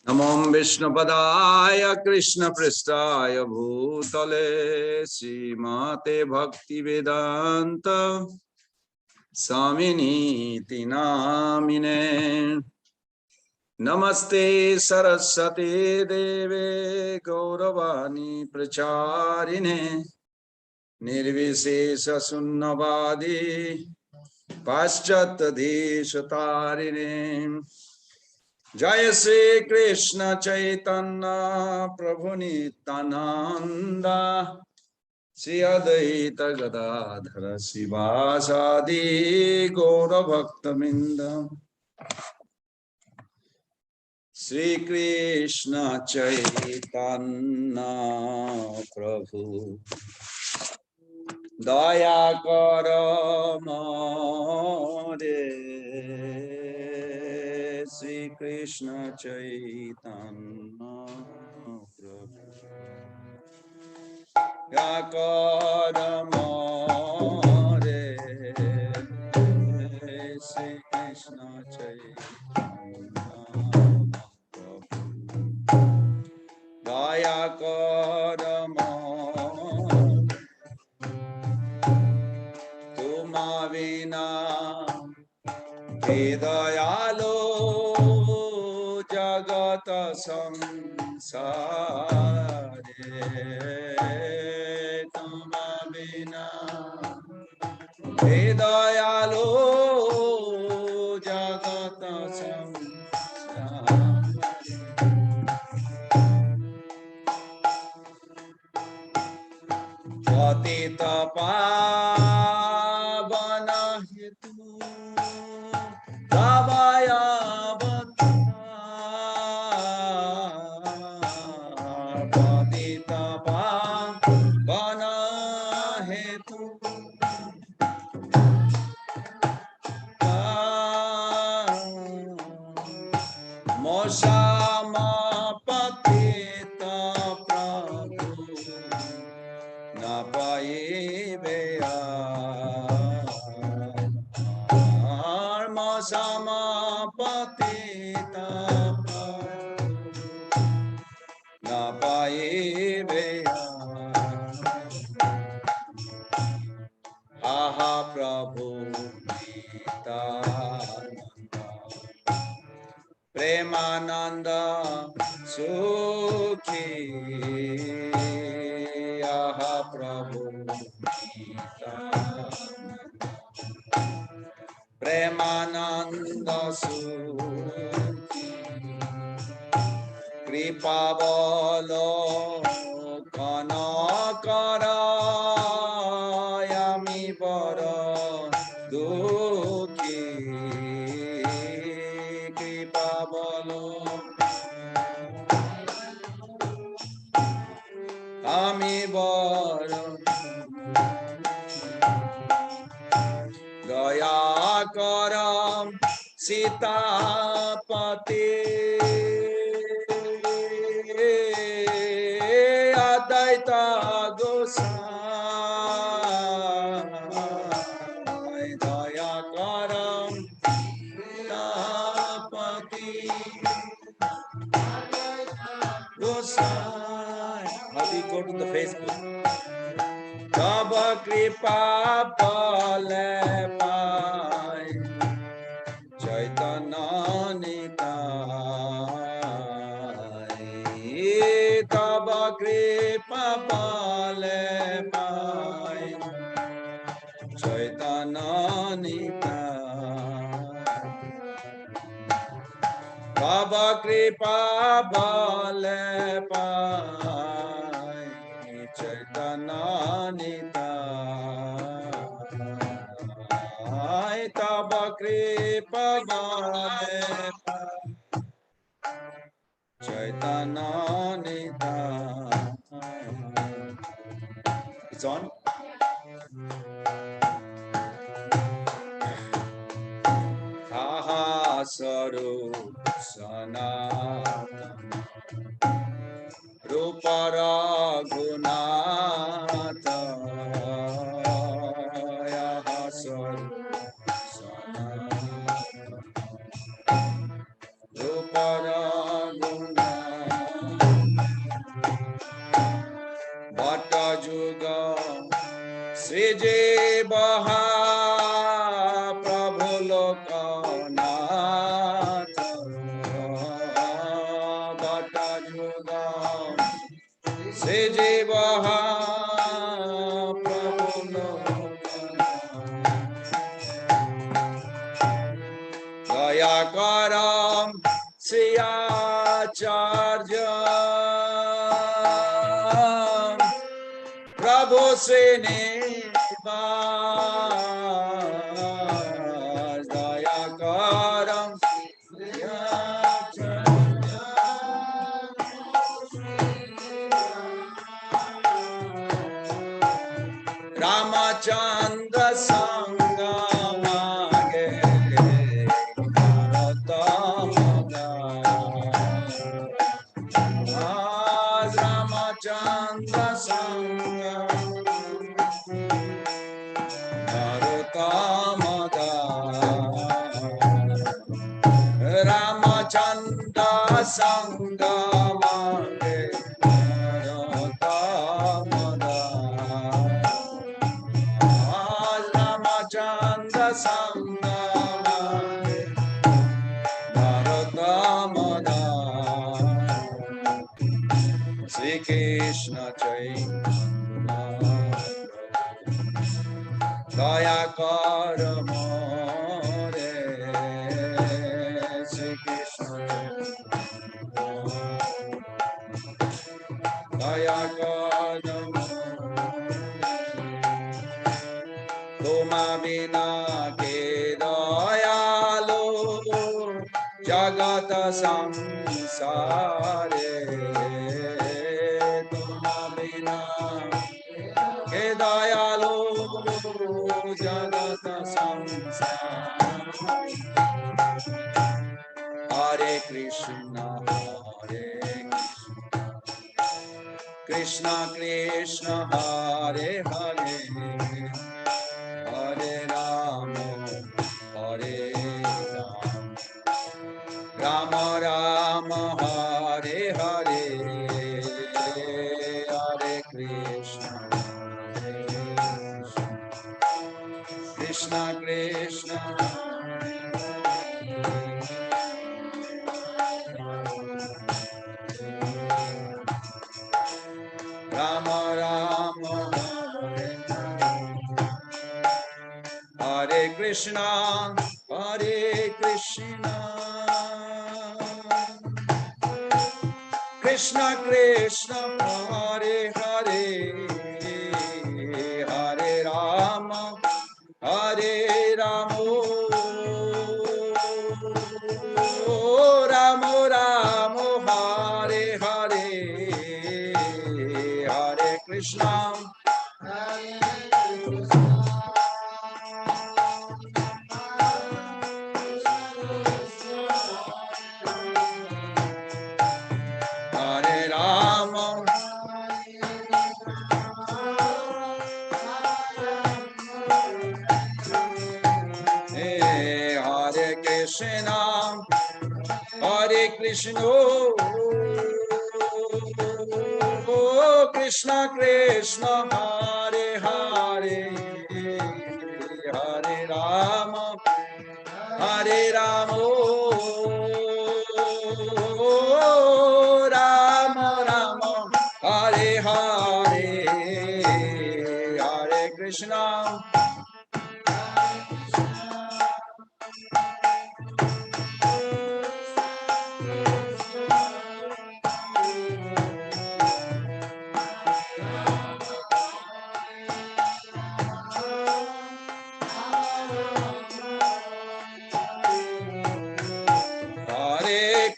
नमो विष्णुपदाय कृष्णपृष्ठाय भूतले श्रीमते भक्तिवेदान्त स्वामिनीति नामिने। नमस्ते सरस्वती देवे गौरवाणी प्रचारिणे निर्विशेष शून्यवादी पाश्चात्य देशतारिणे। जय श्री कृष्ण चैतन्य प्रभु नित्यानंद श्री अद्वैत गदाधर शिवासादि गौर भक्तवृंद। श्री कृष्ण चैतन्य प्रभु दया कर मोरे। श्री कृष्ण चैतन्य प्रभु दया कर मोरे। श्री कृष्ण चैतन्य प्रभु दया कर मोरे। तुम बिना हे दयालो जगत संसारे। तुम बिना हे दयालो जगत संसारे। पतित पावन हेतु पतित पावन हेतु मोक्षम पतित प्रभु न पाइबे मोक्षम पतित न पाइबे। आहा प्रभु नित्यानंद प्रेमानंद सुखी। आहा प्रभु नित्यानंद प्रेमानंद सुखी। कृपा बोलो कन कर আমি বড় দুঃখী। কৃপা বলো আমি বড় দয়া কর সীতাপতি। অদ্বৈত গোসাই দয়া কর সীতাপতি গোসাই। How do you go to the Facebook? তব কৃপা বলে পাই চৈতন্য নিতাই। তব কৃপা বলে পাই চৈতন্য নিতাই। তব কৃপা বলে পাই চৈতন্য নিতাই। তব কৃপা বলে পাই চৈতন্য নিতাই। It's on. আহা স্বরূপ সনাতন রূপ রঘুনাথ। আহা স্বরূপ সনাতন রূপ Raghunath. je baha prabhu lokanath bata judam se je baha prabhu lokanath daya karam siyacharya Prabhu Srinivas Daya Karam Ramachandra Sangamage Ramachandra Ramachandra Sangamage Ramachandra Sangamage Bharatamada Sri Krishna Chaitanya Daya Karamore Sri Krishna Daya Karamore Tuma bina ke dayalo Jagata samsare Tuma bina ke dayalo Jagata samsare Hare Krishna Krishna Krishna Hare Hare Hare Rama Hare Rama Rama Hare Hare Hare Krishna Krishna Krishna Rama Rama Hare Krishna Krishna Krishna Hare Hare Hare Rama Hare Rama Rama Rama Hare Hare Hare Krishna Hare Rama Hare Krishna Hare Krishna Krishna Krishna Hare Hare Hare Rama Hare Rama Rama Rama Hare Hare Hare Krishna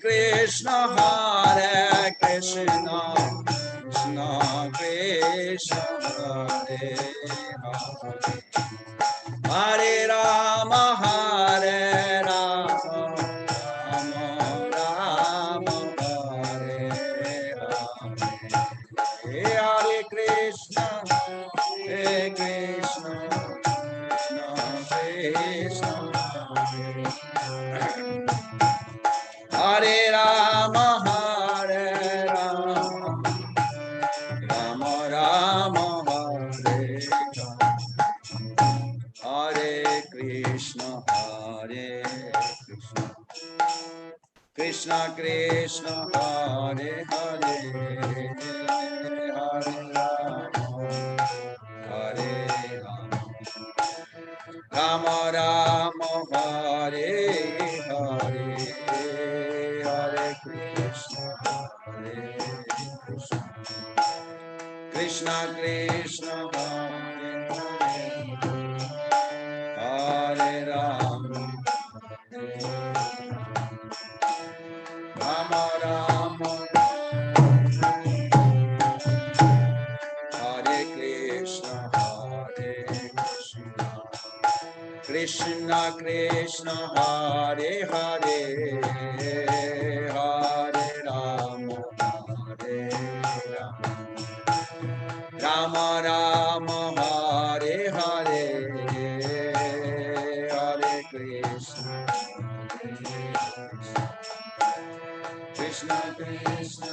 Krishna Hare Krishna Krishna Krishna Hare Hare Hare Rama Hare Rama Rama Rama Hare Hare Hare Krishna Krishna Krishna Hare Hare Rama Hare Rama Rama Rama Hare Rama Krishna Krishna Hare Hare Hare Rama Rama Hare Hare Hare Krishna Krishna Krishna Hare Hare Rama Rama Rama Hare Krishna Krishna Krishna Hare Hare Hare Rama Hare Rama Rama Hare Hare Hare Krishna Krishna Krishna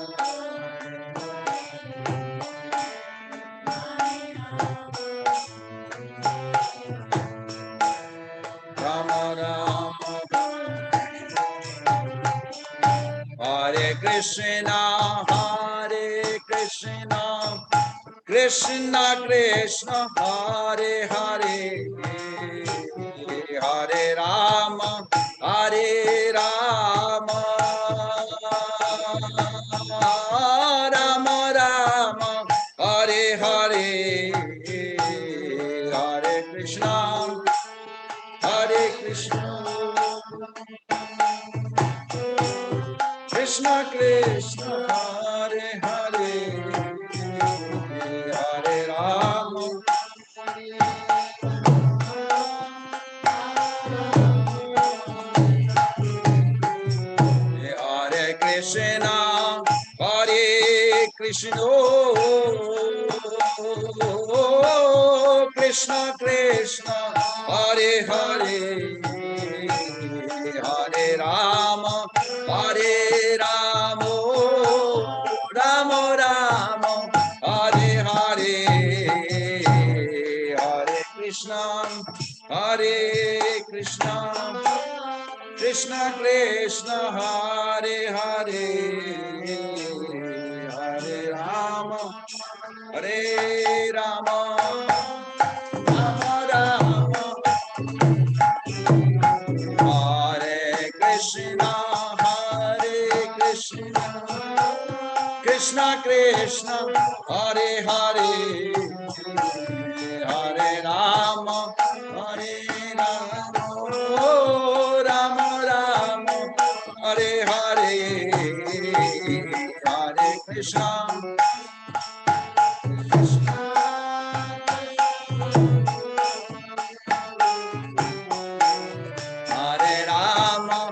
Rama Rama Hare Krishna Krishna Krishna Hare Hare Hare Rama Rama Rama Hare Hare Hare Krishna Krishna Krishna Hare Hare Hare Rama Hare Krishna Krishna Krishna Hare Hare Hare Rama Rama Rama Hare Hare Hare Krishna Krishna Krishna Hare Hare Hare Rama Rama Rama Hare Krishna Krishna Krishna Hare Hare Hare Rama Rama Rama Hare Hare Hare Krishna Hare Rama Hare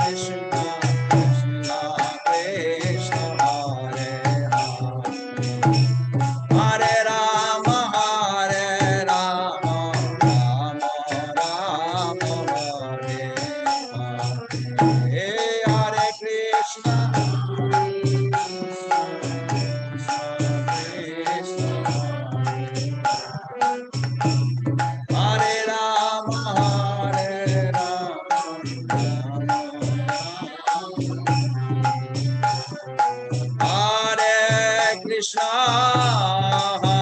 Krishna Krishna Krishna Hare Hare Rama Rama Rama Hare Hare Krishna Hare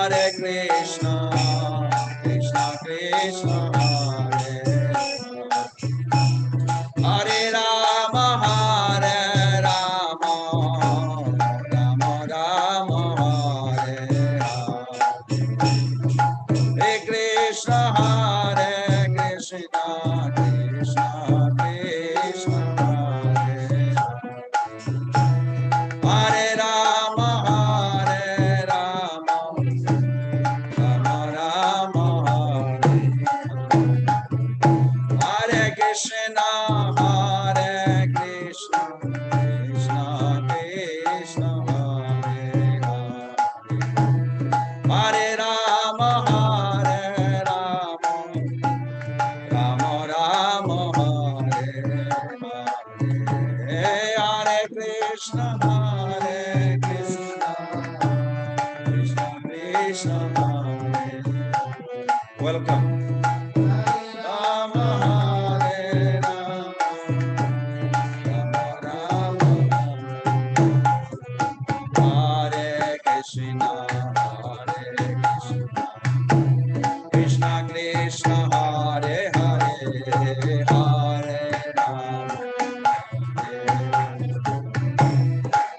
Rama Krishna Krishna Krishna Hare Hare Rama Rama Rama Hare Hare Krishna Krishna Krishna Hare Hare Rama Rama Rama Hare Krishna Krishna Krishna Hare Hare Rama Rama Rama Hare Hare Krishna, Hare Krishna, Krishna Krishna, Hare. Welcome. Rama Hare Rama, Rama Rama, Hare Krishna, Hare Krishna, Krishna Krishna, Hare Hare, Hare Rama,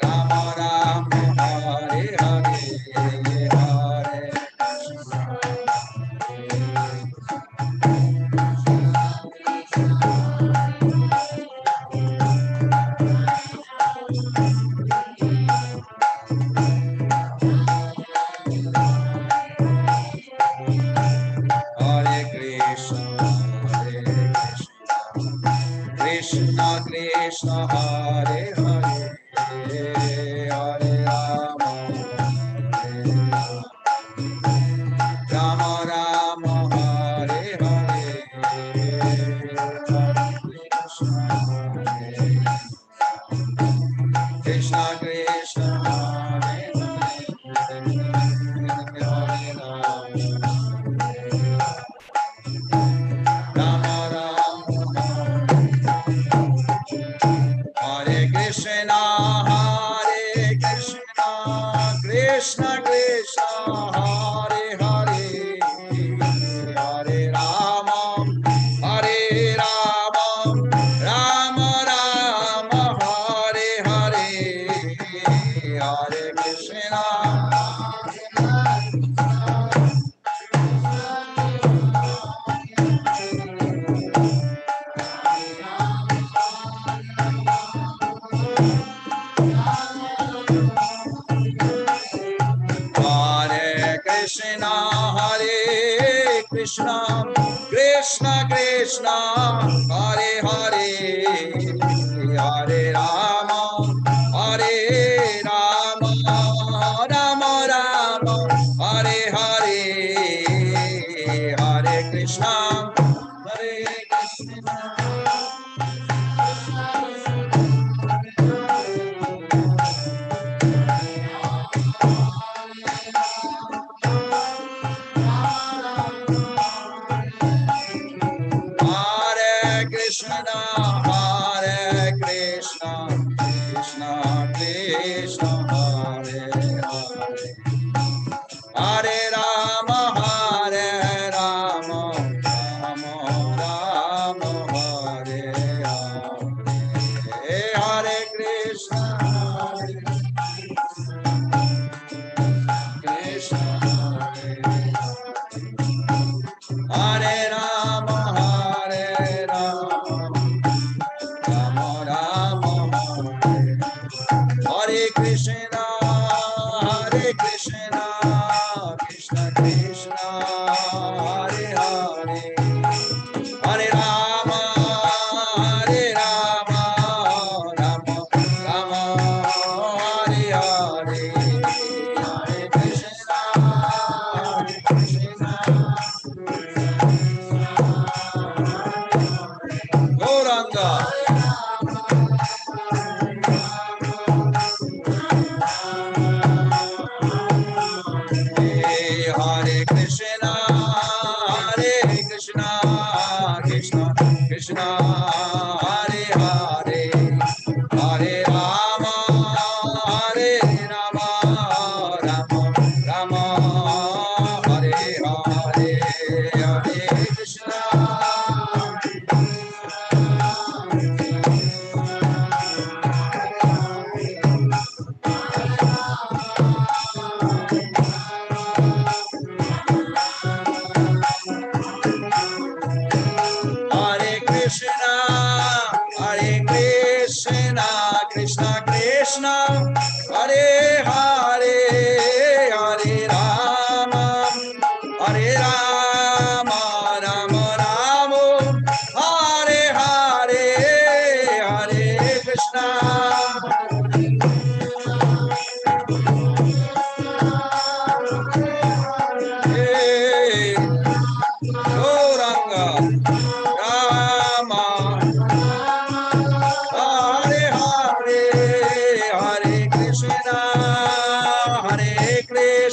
Rama Rama, Hare Hare, Hare Krishna. Hare Krishna, Hare Krishna, Krishna Krishna, Hare Hare, Hare Rama, Hare Rama, Rama Rama, Hare Hare, Hare Krishna, Krishna Krishna, Hare Hare, Hare Rama, Rama Rama, Hare Krishna, Hare Krishna, Krishna Krishna, Hare Hare, Hare Rama, Hare Rama, Rama Rama, Hare Hare, Hare Krishna. Hare Krishna, Hare Krishna, Krishna Krishna, Hare Hare, Hare Rama, Hare Rama, Rama Rama, Hare Hare, Hare Krishna, Hare Krishna. Hare Krishna, Hare Krishna,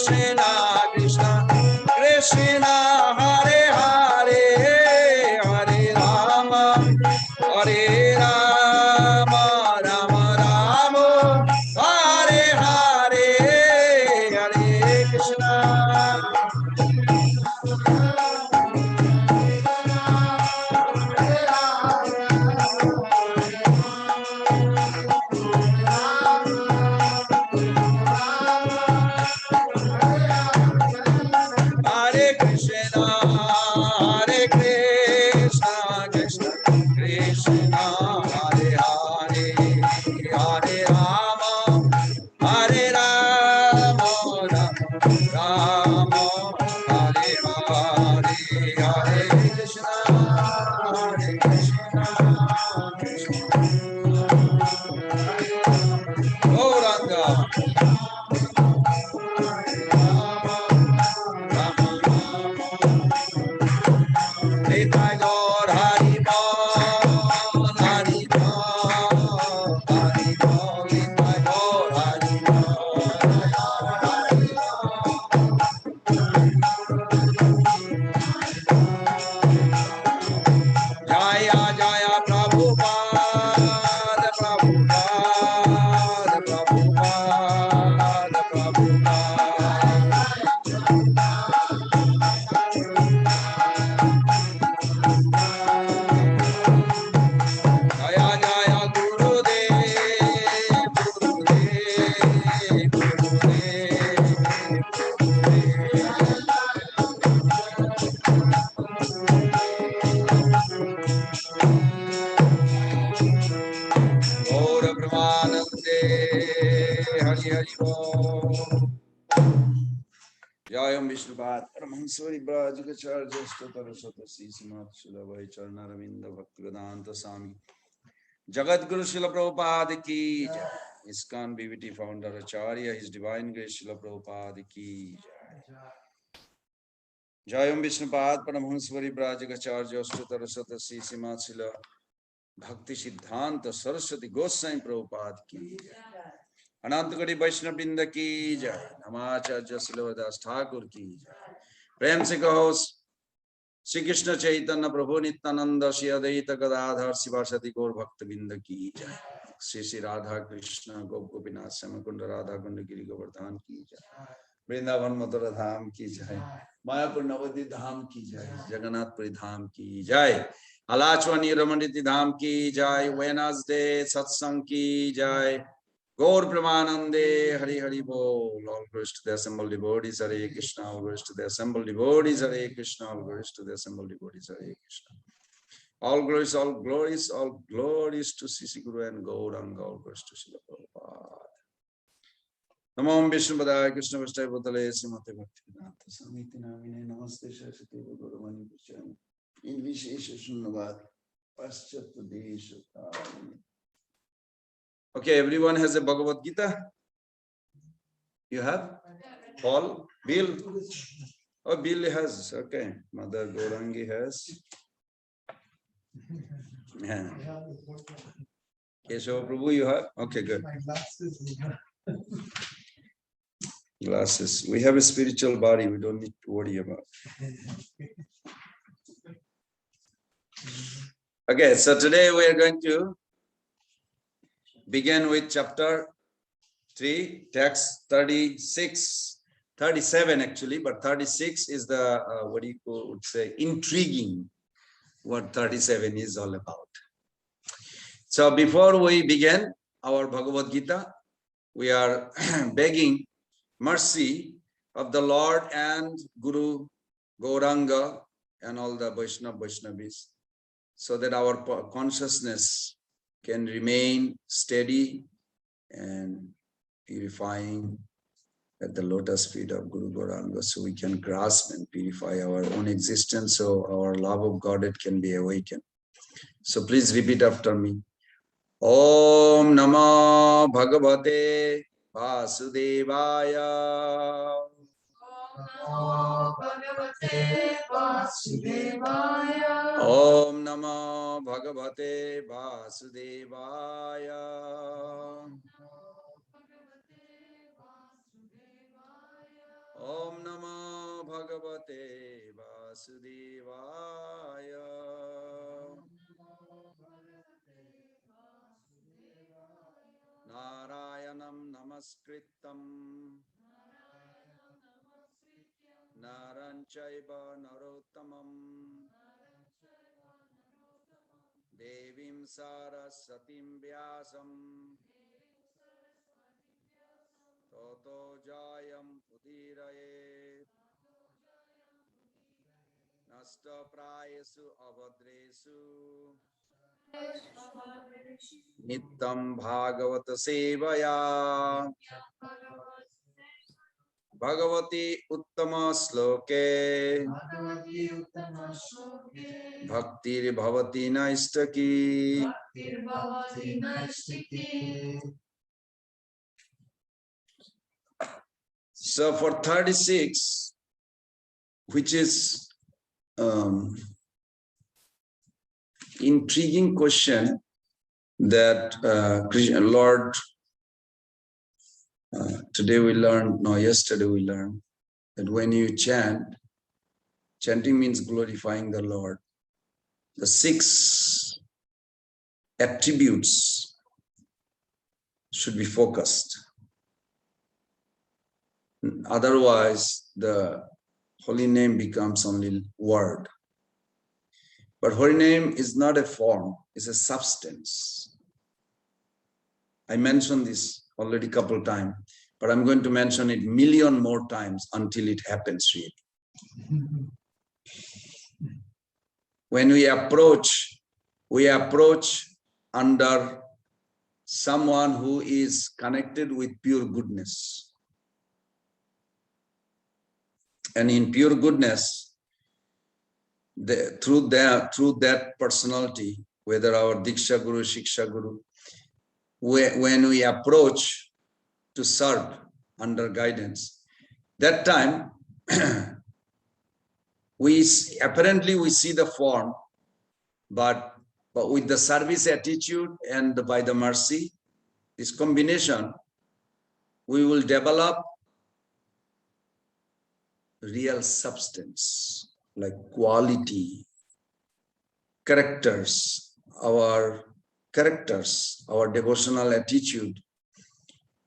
Krishna Krishna Krishna Hare Hare Hare Rama Hare Rama Rama Rama Hare Hare Hare Krishna Hare Krishna Hare Krishna Krishna Krishna Hare Hare Hare Rama Hare Rama Rama Hare Hare Hare Krishna Krishna Gauranga Nitai Gaur Hari Bol Hari Bol Hari Bol Nitai Gaur Hari Jaya Jaya Prabhupada Prabhupada Prabhupada Prabhupada Jaya Jaya Gurudev Gurudev Gaura Brahmanande Hari Hari Bol Jayam Vishnupat Paramahansvari Brajagacharya Statara Satasi Simat Shilavai Charnaravinda Bhaktivedanta Swami Jagat Guru Srila Prabhupada ki jai. ISKCON BVT founder Acharya, His Divine Grace Srila Prabhupada ki jai. Jayam Vishnupad Paramahansvari Brajagacharya Statara Satasi Simat Srila Bhakti Siddhanta Saraswati Goswami Prabhupada ki jai. Anantagadi Vaishnava Vrinda ki jai. Namacharya Srila Thakur ki jai. Prem se kaho Shri Krishna Chaitanya Prabhu Nityananda Shri Advaita Gadadhar Sivasati Gaur Bhakta Vrinda ki jai. Shri Shri Radha Krishna Gop Gopinath Samakunda Radha Kunda Giri Govardhan ki jai. Vrindavan Mathura Dham ki jai. Mayapur Navadvip Dham ki jai. Jagannath Puri Dham ki jai. Alachwani Ramaniti Dham ki jai. Wednesday Satsang ki jai. Gaur Pramanande Hari Hari Bol. All glories to the assembled devotees Hare Krishna. All glories to the assembled devotees Hare Krishna. All glories to the assembled devotees Hare Krishna. All glories to Sisi Guru and Gauranga. All glories to Srila Prabhupada. Namo Vishnu Padaya Krishna Vastai Bhutale Srimate Bhaktivedanta Samiti Namine Namaste Saraswati Gauravani Prachami. In Vishesha Shunnavad Paschat Desha. Okay, everyone has a Bhagavad Gita? You have? Paul? Bill? Oh, Bill has. Okay. Mother Gaurangi has. Yeah. Keshav Prabhu, you have? Okay, good. Glasses. We have a spiritual body. We don't need to worry about. Okay, so today we are going to begin with chapter 3, text 36, 37 actually, but 36 is the, what you would say, intriguing what 37 is all about. So before we begin our Bhagavad Gita, we are begging mercy of the Lord and Guru Gauranga and all the Vaishnavis, so that our consciousness can remain steady and purifying at the lotus feet of Guru Gauranga, so we can grasp and purify our own existence, so our love of Godhead can be awakened. So please repeat after me. Om Namo Bhagavate Vasudevaya. Om Namo Bhagavate Vasudevaya. Om Namo Bhagavate Vasudevaya. Narayanam Namaskritam Naranchaiva Narottamam Devim Sarasatim Vyasam Toto Jayam Udiraye Nasta Prayesu Avadresu Nittam Bhagavata Sevaya Bhagavati Uttama Sloke Bhaktir Bhavati Naistaki. So for 36, which is intriguing question that Lord, today we learned, no, yesterday we learned that when you chant, chanting means glorifying the Lord. The 6 attributes should be focused. Otherwise, the holy name becomes only word. But holy name is not a form, it's a substance. I mentioned this already a couple of times, but I'm going to mention it 1,000,000 more times until it happens really. When we approach under someone who is connected with pure goodness. And in pure goodness, through that personality, whether our Diksha Guru, Shiksha Guru, when we approach to serve under guidance, that time we see the form, but with the service attitude and by the mercy, this combination, we will develop real substance, like quality, our devotional attitude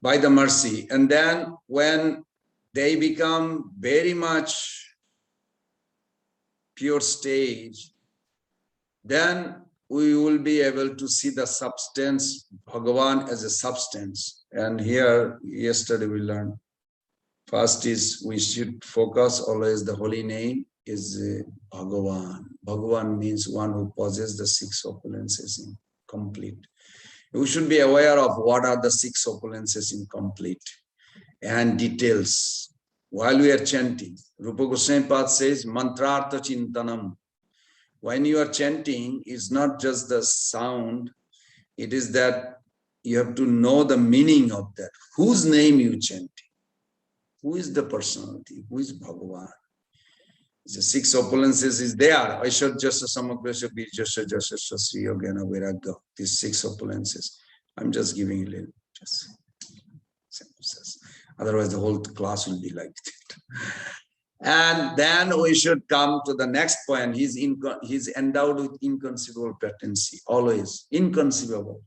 by the mercy. And then when they become very much pure stage, then we will be able to see the substance, Bhagavan as a substance. And here, yesterday we learned, first is we should focus always the holy name is Bhagavan. Bhagavan means one who possesses the 6 opulences in complete. We should be aware of what are the 6 opulences in complete and details. While we are chanting, Rupa Goswami Pad says, Mantrartha Chintanam. When you are chanting, it's not just the sound, it is that you have to know the meaning of that. Whose name you chanting? Who is the personality? Who is Bhagavan? The 6 opulences is there. Aishad Jasa Samagrasya Bir Jasa Jasa Sri Yogena Viragya. These 6 opulences. I'm just giving a little just sentences. Otherwise, the whole class will be like that. And then we should come to the next point. He's endowed with inconceivable potency, always inconceivable.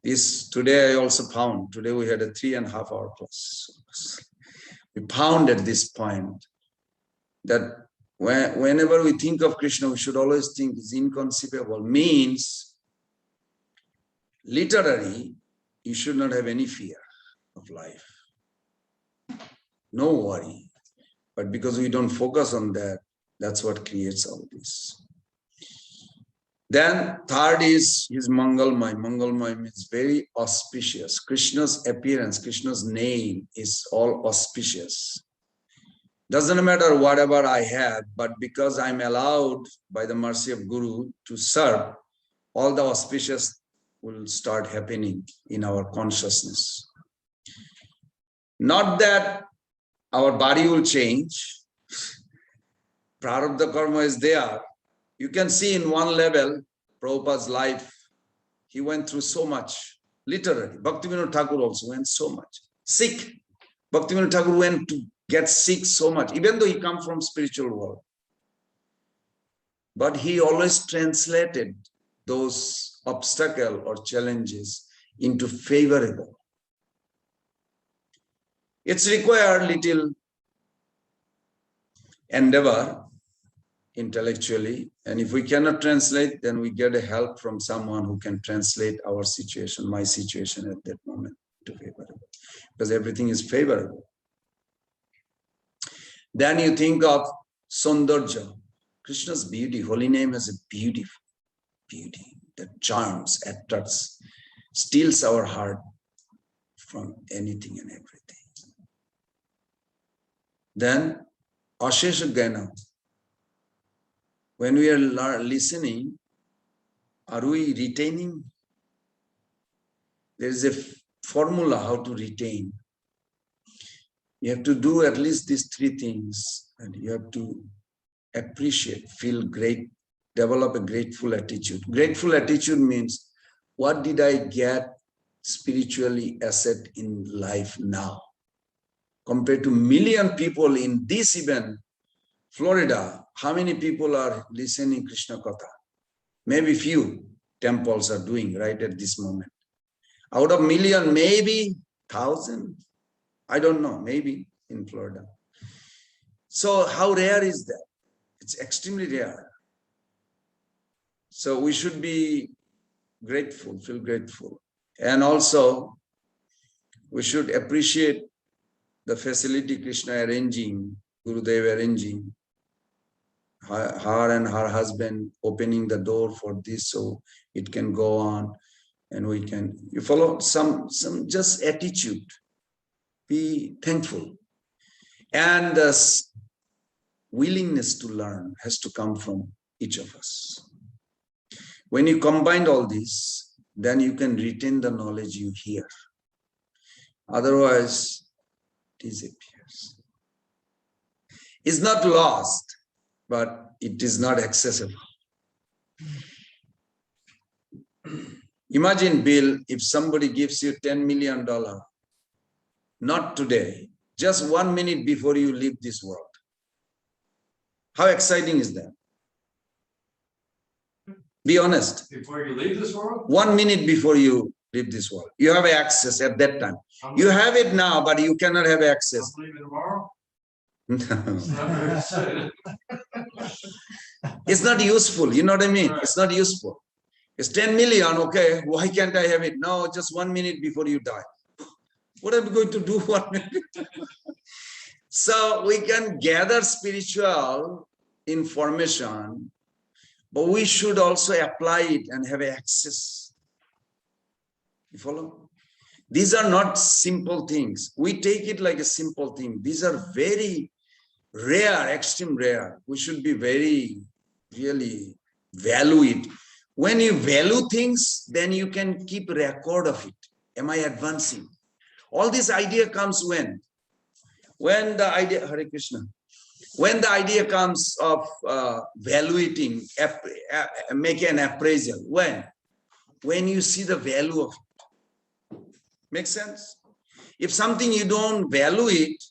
This today I also found. Today we had a 3.5-hour class. We found at this point that whenever we think of Krishna, we should always think it's inconceivable. Means literally, you should not have any fear of life. No worry. But because we don't focus on that, that's what creates all this. Then third is his Mangalmay. Mangalmay means very auspicious. Krishna's appearance, Krishna's name is all auspicious. Doesn't matter whatever I have, but because I'm allowed by the mercy of Guru to serve, all the auspicious will start happening in our consciousness. Not that our body will change. Prarabdha karma is there. You can see in one level, Prabhupada's life, he went through so much, literally. Bhaktivinoda Thakur also went so much. Sick. Bhaktivinoda Thakur went to gets sick so much, even though he comes from spiritual world. But he always translated those obstacles or challenges into favorable. It's required little endeavor intellectually, and if we cannot translate, then we get a help from someone who can translate our situation, my situation at that moment, to favorable, because everything is favorable. Then you think of Saundarja, Krishna's beauty. Holy name has a beauty that charms, attracts, steals our heart from anything and everything. Then Ashesha Gana. When we are listening, are we retaining? There is a formula how to retain. You have to do at least these three things, and you have to appreciate, feel great, develop a grateful attitude. Grateful attitude means, what did I get spiritually asset in life now? Compared to million people in this event, Florida, how many people are listening Krishna Katha? Maybe few temples are doing right at this moment. Out of million, maybe 1,000. I don't know, maybe in Florida. So how rare is that? It's extremely rare. So we should be grateful, feel grateful. And also, we should appreciate the facility Krishna arranging, Gurudev arranging, her and her husband opening the door for this so it can go on, and we can, you follow, some just attitude. Be thankful. And the willingness to learn has to come from each of us. When you combine all this, then you can retain the knowledge you hear. Otherwise, it disappears. It's not lost, but it is not accessible. Imagine, Bill, if somebody gives you $10 million, not today, just 1 minute before you leave this world. How exciting is that? Be honest. Before you leave this world? 1 minute before you leave this world. You have access at that time. You have it now, but you cannot have access. I'm leaving tomorrow? It's not useful. You know what I mean? It's not useful. It's 10 million. Okay. Why can't I have it? No, just 1 minute before you die. What am I going to do 1 minute? So we can gather spiritual information, but we should also apply it and have access. You follow? These are not simple things. We take it like a simple thing. These are very rare, extreme rare. We should be very, really value it. When you value things, then you can keep record of it. Am I advancing? All this idea comes when? When the idea, Hare Krishna, when the idea comes of valuating, make an appraisal. When you see the value of it. Makes sense? If something you don't value it,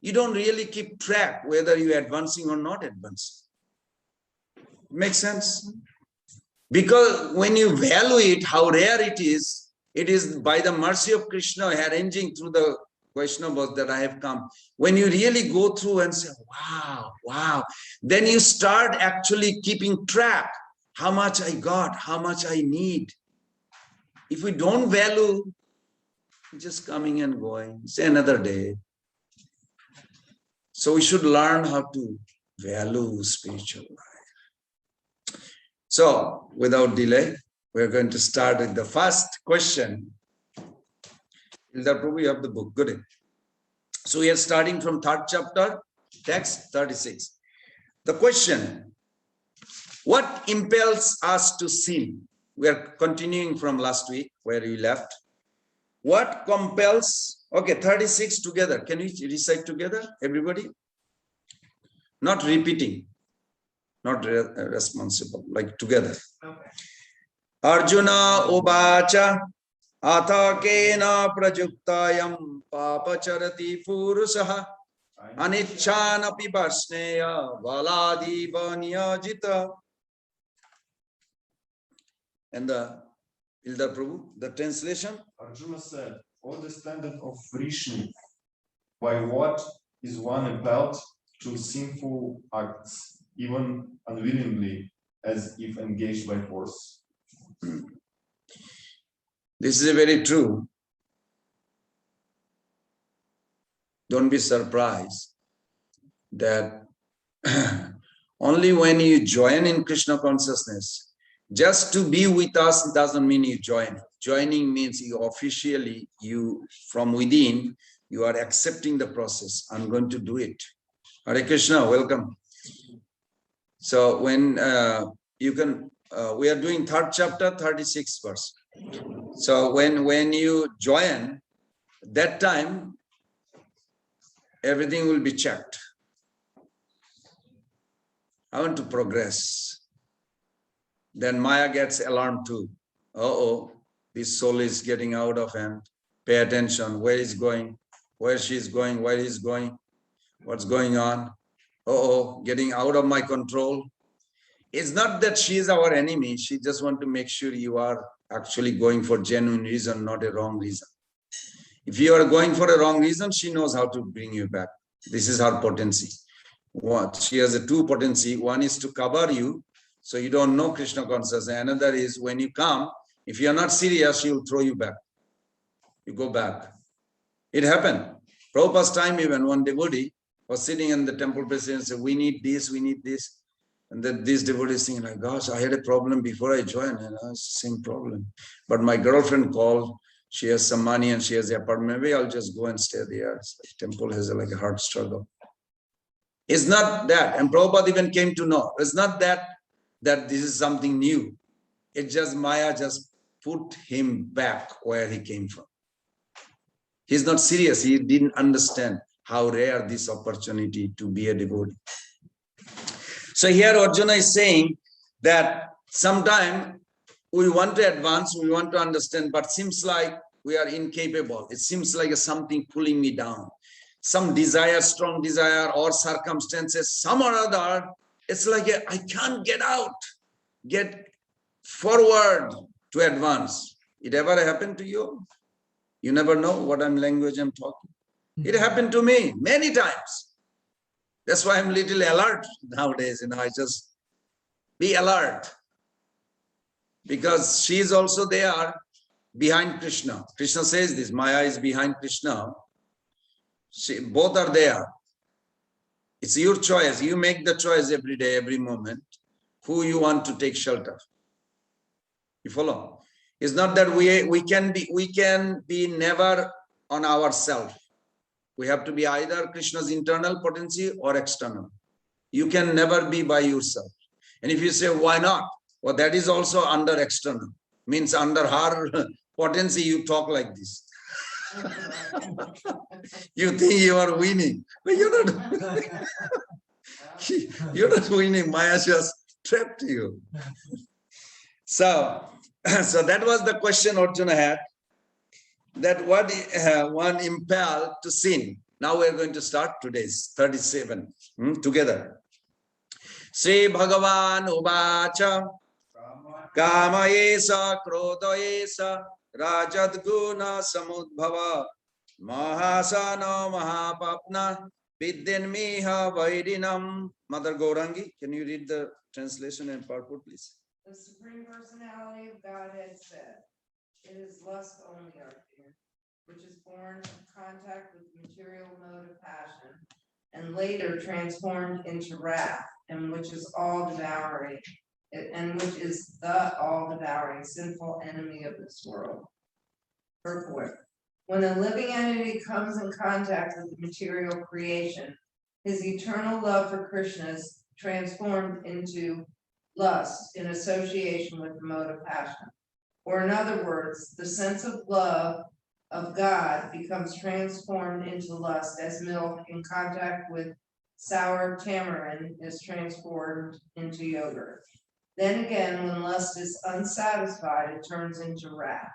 you don't really keep track whether you're advancing or not advancing. Makes sense? Because when you value it, how rare it is by the mercy of Krishna arranging through the Vaishnavas that I have come. When you really go through and say, wow, then you start actually keeping track. How much I got, how much I need. If we don't value, just coming and going, say another day. So we should learn how to value spiritual life. So without delay, we're going to start with the first question. Ildar Prabhu, you have the book. Good. So we are starting from 3rd chapter, text 36. The question, what impels us to sin? We are continuing from last week where we left. What compels? Okay, 36 together. Can we recite together, everybody? Not repeating, not responsible, like together. Okay. Arjuna uvacha atha kena prajuktayam papacharati purusaha Anichanapi Varsneya Valadi Vanyajita. And the Ildar Prabhu, the translation? Arjuna said, O descendant of Vrishni, by what is one impelled to sinful acts, even unwillingly, as if engaged by force? This is very true. Don't be surprised that only when you join in Krishna consciousness, just to be with us doesn't mean you join. Joining means you officially, from within, you are accepting the process. I'm going to do it. Hare Krishna, welcome. So when we are doing 3rd chapter, 36th verse. So when you join, that time, everything will be checked. I want to progress. Then Maya gets alarmed too. Uh-oh, this soul is getting out of hand. Pay attention. Where is going? Where she is going? Where he is going? What's going on? Uh-oh, getting out of my control. It's not that she is our enemy. She just wants to make sure you are actually going for genuine reason, not a wrong reason. If you are going for a wrong reason, she knows how to bring you back. This is her potency. She has a 2 potency. One is to cover you, so you don't know Krishna consciousness. Another is when you come, if you are not serious, she will throw you back. You go back. It happened. Prabhupada's time, even one devotee was sitting in the temple president and said, we need this, we need this. And then these devotees saying, like, gosh, I had a problem before I joined, and it's the same problem. But my girlfriend called, she has some money and she has the apartment. Maybe I'll just go and stay there. The temple has like a hard struggle. It's not that. And Prabhupada even came to know. It's not that this is something new. It's just Maya just put him back where he came from. He's not serious. He didn't understand how rare this opportunity to be a devotee. So here Arjuna is saying that sometime we want to advance, we want to understand, but seems like we are incapable. It seems like something pulling me down. Some desire, strong desire, or circumstances, some or other, it's like I can't get forward to advance. It ever happened to you? You never know what language I'm talking. It happened to me many times. That's why I'm a little alert nowadays. I just be alert. Because she is also there behind Krishna. Krishna says this, Maya is behind Krishna. Both are there. It's your choice. You make the choice every day, every moment, who you want to take shelter. You follow? It's not that we can be never on ourselves. We have to be either Krishna's internal potency or external. You can never be by yourself. And if you say, why not? Well, that is also under external. Means under her potency, you talk like this. You think you are winning. But you're not. You're not winning. Maya just trapped you. So that was the question Arjuna had. That what one impelled to sin. Now we are going to start today's 37 together. Sri Bhagavan Uvacha Kamayesa Krodayesa Rajadguna Samudbhava Mahasana Mahapapna Vidyanmiha Vaidinam. Mother Gaurangi, can you read the translation and purport, please? The Supreme Personality of Godhead said, it is lust only, our fear, which is born of contact with the material mode of passion, and later transformed into wrath, and which is all devouring, and which is the all devouring sinful enemy of this world. Purport. When a living entity comes in contact with the material creation, his eternal love for Krishna is transformed into lust in association with the mode of passion. Or in other words, the sense of love of God becomes transformed into lust as milk in contact with sour tamarind is transformed into yogurt. Then again, when lust is unsatisfied, it turns into wrath.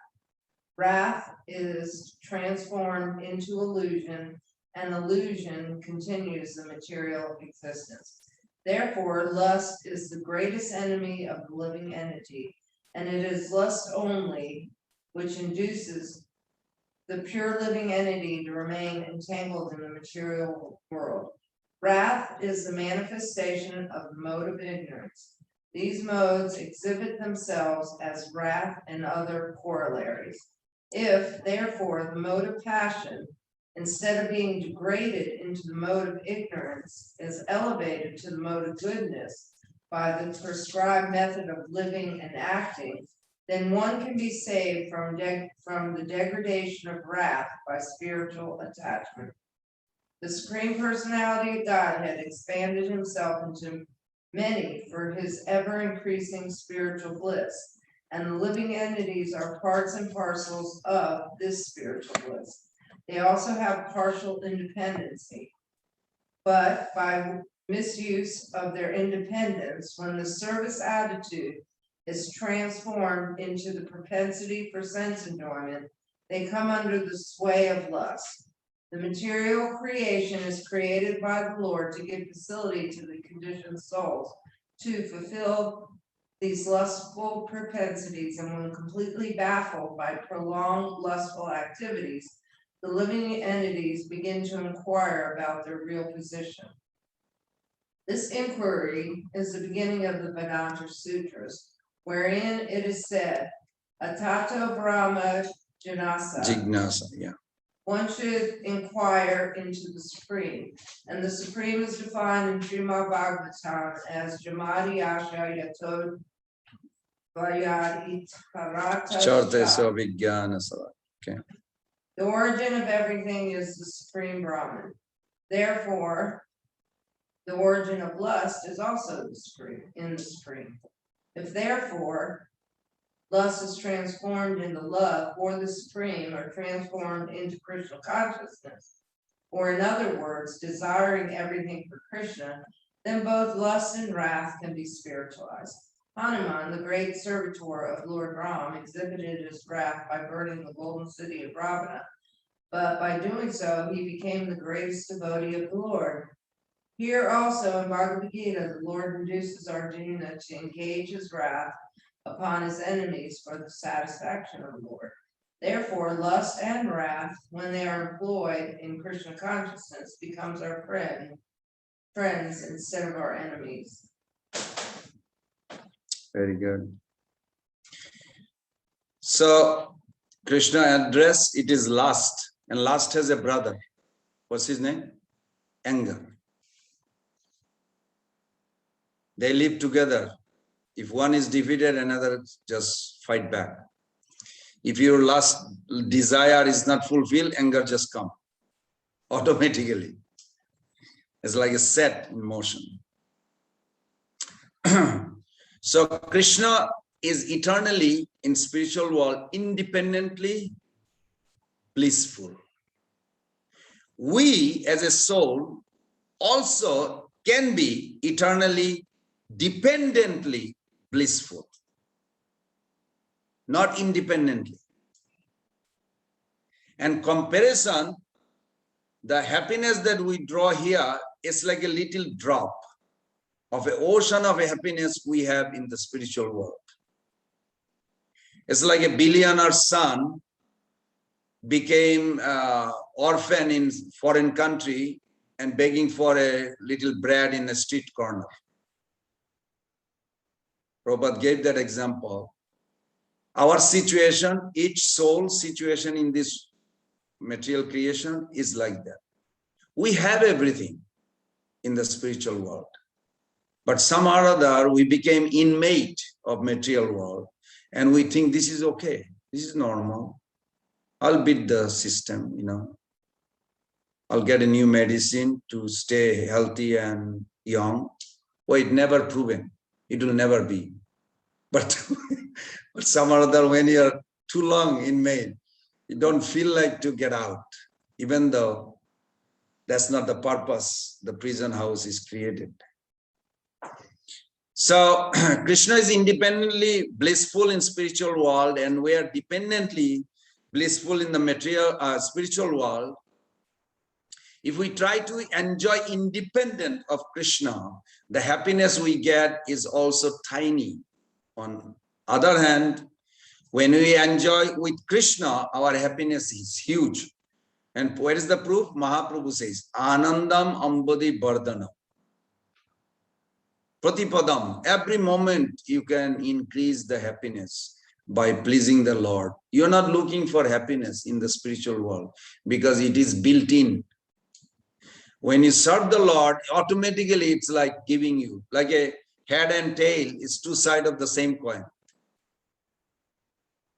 Wrath is transformed into illusion and illusion continues the material existence. Therefore, lust is the greatest enemy of the living entity, and it is lust only which induces the pure living entity to remain entangled in the material world. Wrath is the manifestation of the mode of ignorance. These modes exhibit themselves as wrath and other corollaries. If, therefore, the mode of passion, instead of being degraded into the mode of ignorance, is elevated to the mode of goodness by the prescribed method of living and acting, then one can be saved from the degradation of wrath by spiritual attachment. The Supreme Personality of Godhead expanded himself into many for his ever-increasing spiritual bliss, and the living entities are parts and parcels of this spiritual bliss. They also have partial independency, but by misuse of their independence, when the service attitude is transformed into the propensity for sense enjoyment, they come under the sway of lust. The material creation is created by the Lord to give facility to the conditioned souls to fulfill these lustful propensities, and when completely baffled by prolonged lustful activities, the living entities begin to inquire about their real position. This inquiry is the beginning of the Vedanta Sutras, wherein it is said, Atato Brahma Janasa. Jignasa, yeah. One should inquire into the Supreme, and the Supreme is defined in Srimad Bhagavatam as Jamadi Asha Yatod Vayad Itarata. Charteso Vijnana. Okay. The origin of everything is the Supreme Brahman. Therefore, the origin of lust is also the Supreme. If therefore lust is transformed into love for the Supreme, or transformed into Krishna consciousness, or in other words, desiring everything for Krishna, then both lust and wrath can be spiritualized. Hanuman, the great servitor of Lord Ram, exhibited his wrath by burning the golden city of Ravana, but by doing so, he became the greatest devotee of the Lord. Here also in Bhagavad Gita, the Lord induces Arjuna to engage his wrath upon his enemies for the satisfaction of the Lord. Therefore, lust and wrath, when they are employed in Krishna consciousness, becomes our friends instead of our enemies. Very good. So Krishna addressed it is lust, and lust has a brother. What's his name? Anger. They live together. If one is defeated, another just fight back. If your lust desire is not fulfilled, anger just comes automatically. It's like a set in motion. So Krishna is eternally in spiritual world independently blissful. We as a soul also can be eternally dependently blissful, not independently. And comparison, the happiness that we draw here is like a little drop of an ocean of happiness we have in the spiritual world. It's like a billionaire son became orphan in foreign country and begging for a little bread in a street corner. Prabhupada gave that example. Our situation, each soul situation in this material creation is like that. We have everything in the spiritual world, but somehow or other we became inmate of material world, and we think this is okay, this is normal. I'll beat the system, I'll get a new medicine to stay healthy and young. Well, it never proven. It will never be. But some or other, when you're too long inmate, you don't feel like to get out, even though that's not the purpose the prison house is created. So Krishna is independently blissful in spiritual world, and we are dependently blissful in the material spiritual world. If we try to enjoy independent of Krishna, the happiness we get is also tiny. On other hand, when we enjoy with Krishna, our happiness is huge. And where is the proof? Mahaprabhu says, Anandam Ambadi Vardhanam. Pratipadam. Every moment you can increase the happiness by pleasing the Lord. You're not looking for happiness in the spiritual world because it is built in. When you serve the Lord, automatically it's like giving you, like a head and tail is two sides of the same coin.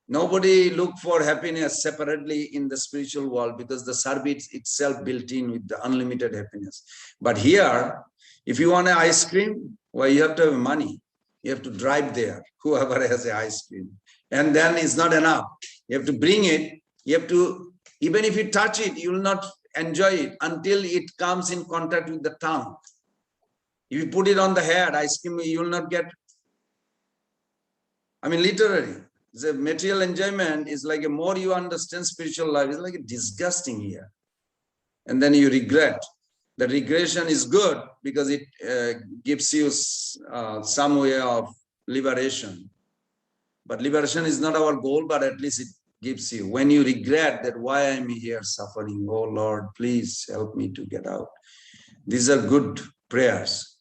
Nobody look for happiness separately in the spiritual world because the service itself built in with the unlimited happiness. But here, if you want an ice cream, well, you have to have money. You have to drive there, whoever has an ice cream. And then it's not enough. You have to bring it. You have to, even if you touch it, you will not enjoy it until it comes in contact with the tongue. If you put it on the head, ice cream, you will not get. I mean, literally, the material enjoyment is like a more you understand spiritual life, it's like a disgusting here. And then you regret. The regression is good because it gives you some way of liberation. But liberation is not our goal, but at least it gives you. When you regret that why I'm here suffering, oh Lord, please help me to get out. These are good prayers.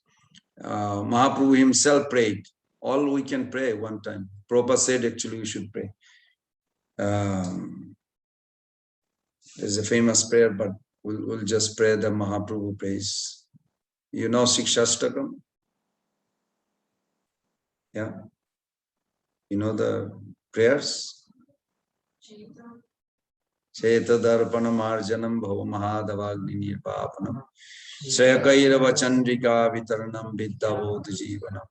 Mahaprabhu himself prayed. All we can pray one time. Prabhupada said actually we should pray. There's a famous prayer, but we'll just pray the Mahaprabhu prays. You know Sikshastakam? Yeah. You know the prayers? Cheta darpanam arjanam bhava mahadavagni nirpapanam Sayakairava chandrika vitaranam viddhavod jivanam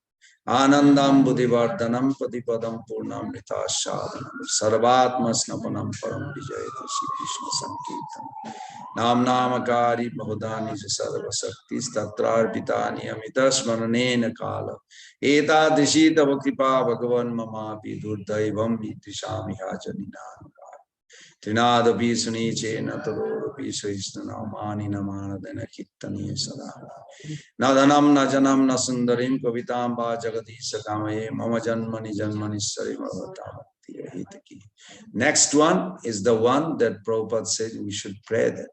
Anandam buddhivardhanam patipadam purnam nitashadhanam Sarvatma snapanam param vijayata Shri Krishna Sankirtanam Nam namakari bahudani sarva saktis tatrar pitani amitasmaranena kala Eta dishi tava kripa bhagavan mamapi durdaivam itishami hajaninam Trinadapi suniche natoropi saisnanamani namanadana kittani sada Nadanam najanam nasundarim kavitam ba jagadisa kamaye mama janmani janmani sarivavatam. Next one is the one that Prabhupada said we should pray that.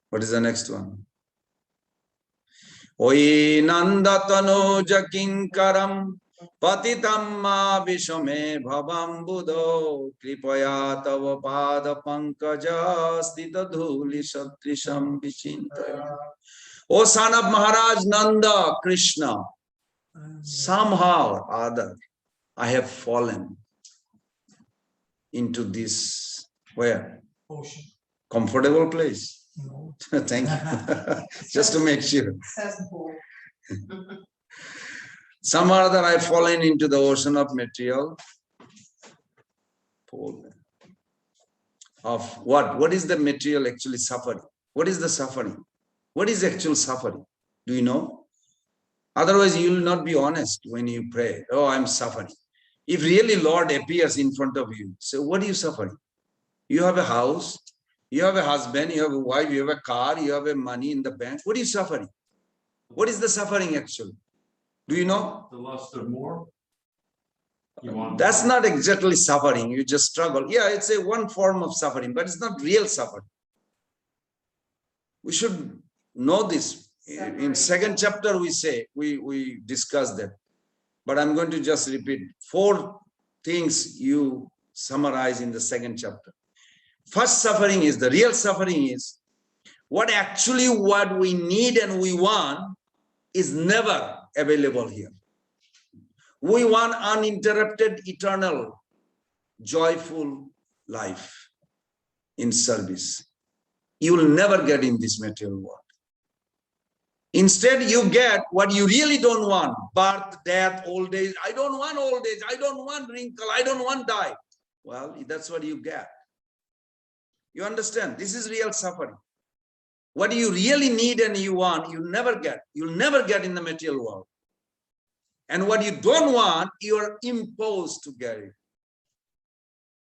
What is the next one? Oi nandatano jakinkaram patitam ma vishame bhavam buddho kripaya tava pada pankaja stita dhuli satrisham vichintaya. O son of Maharaj Nanda Krishna, somehow or other I have fallen into this, where? Ocean. Comfortable place. No. Thank you. Just to make sure. Somehow or other I have fallen into the ocean of material. Of what? What is the material actually suffering? What is the suffering? What is actual suffering? Do you know? Otherwise, you will not be honest when you pray. Oh, I'm suffering. If really Lord appears in front of you, so what are you suffering? You have a house, you have a husband, you have a wife, you have a car, you have a money in the bank. What are you suffering? What is the suffering actually? Do you know? The lust of more. That's not exactly suffering. You just struggle. Yeah, it's a one form of suffering, but it's not real suffering. We should know this. In second chapter, we discuss that. But I'm going to just repeat 4 things you summarize in the second chapter. First suffering is, the real suffering is, what we need and we want is never available here. We want uninterrupted, eternal, joyful life in service. You will never get in this material world. Instead, you get what you really don't want: birth, death, old age. I don't want old age. I don't want wrinkle. I don't want die. Well, that's what you get. You understand? This is real suffering. What you really need and you want, you never get. You'll never get in the material world. And what you don't want, you are imposed to get it.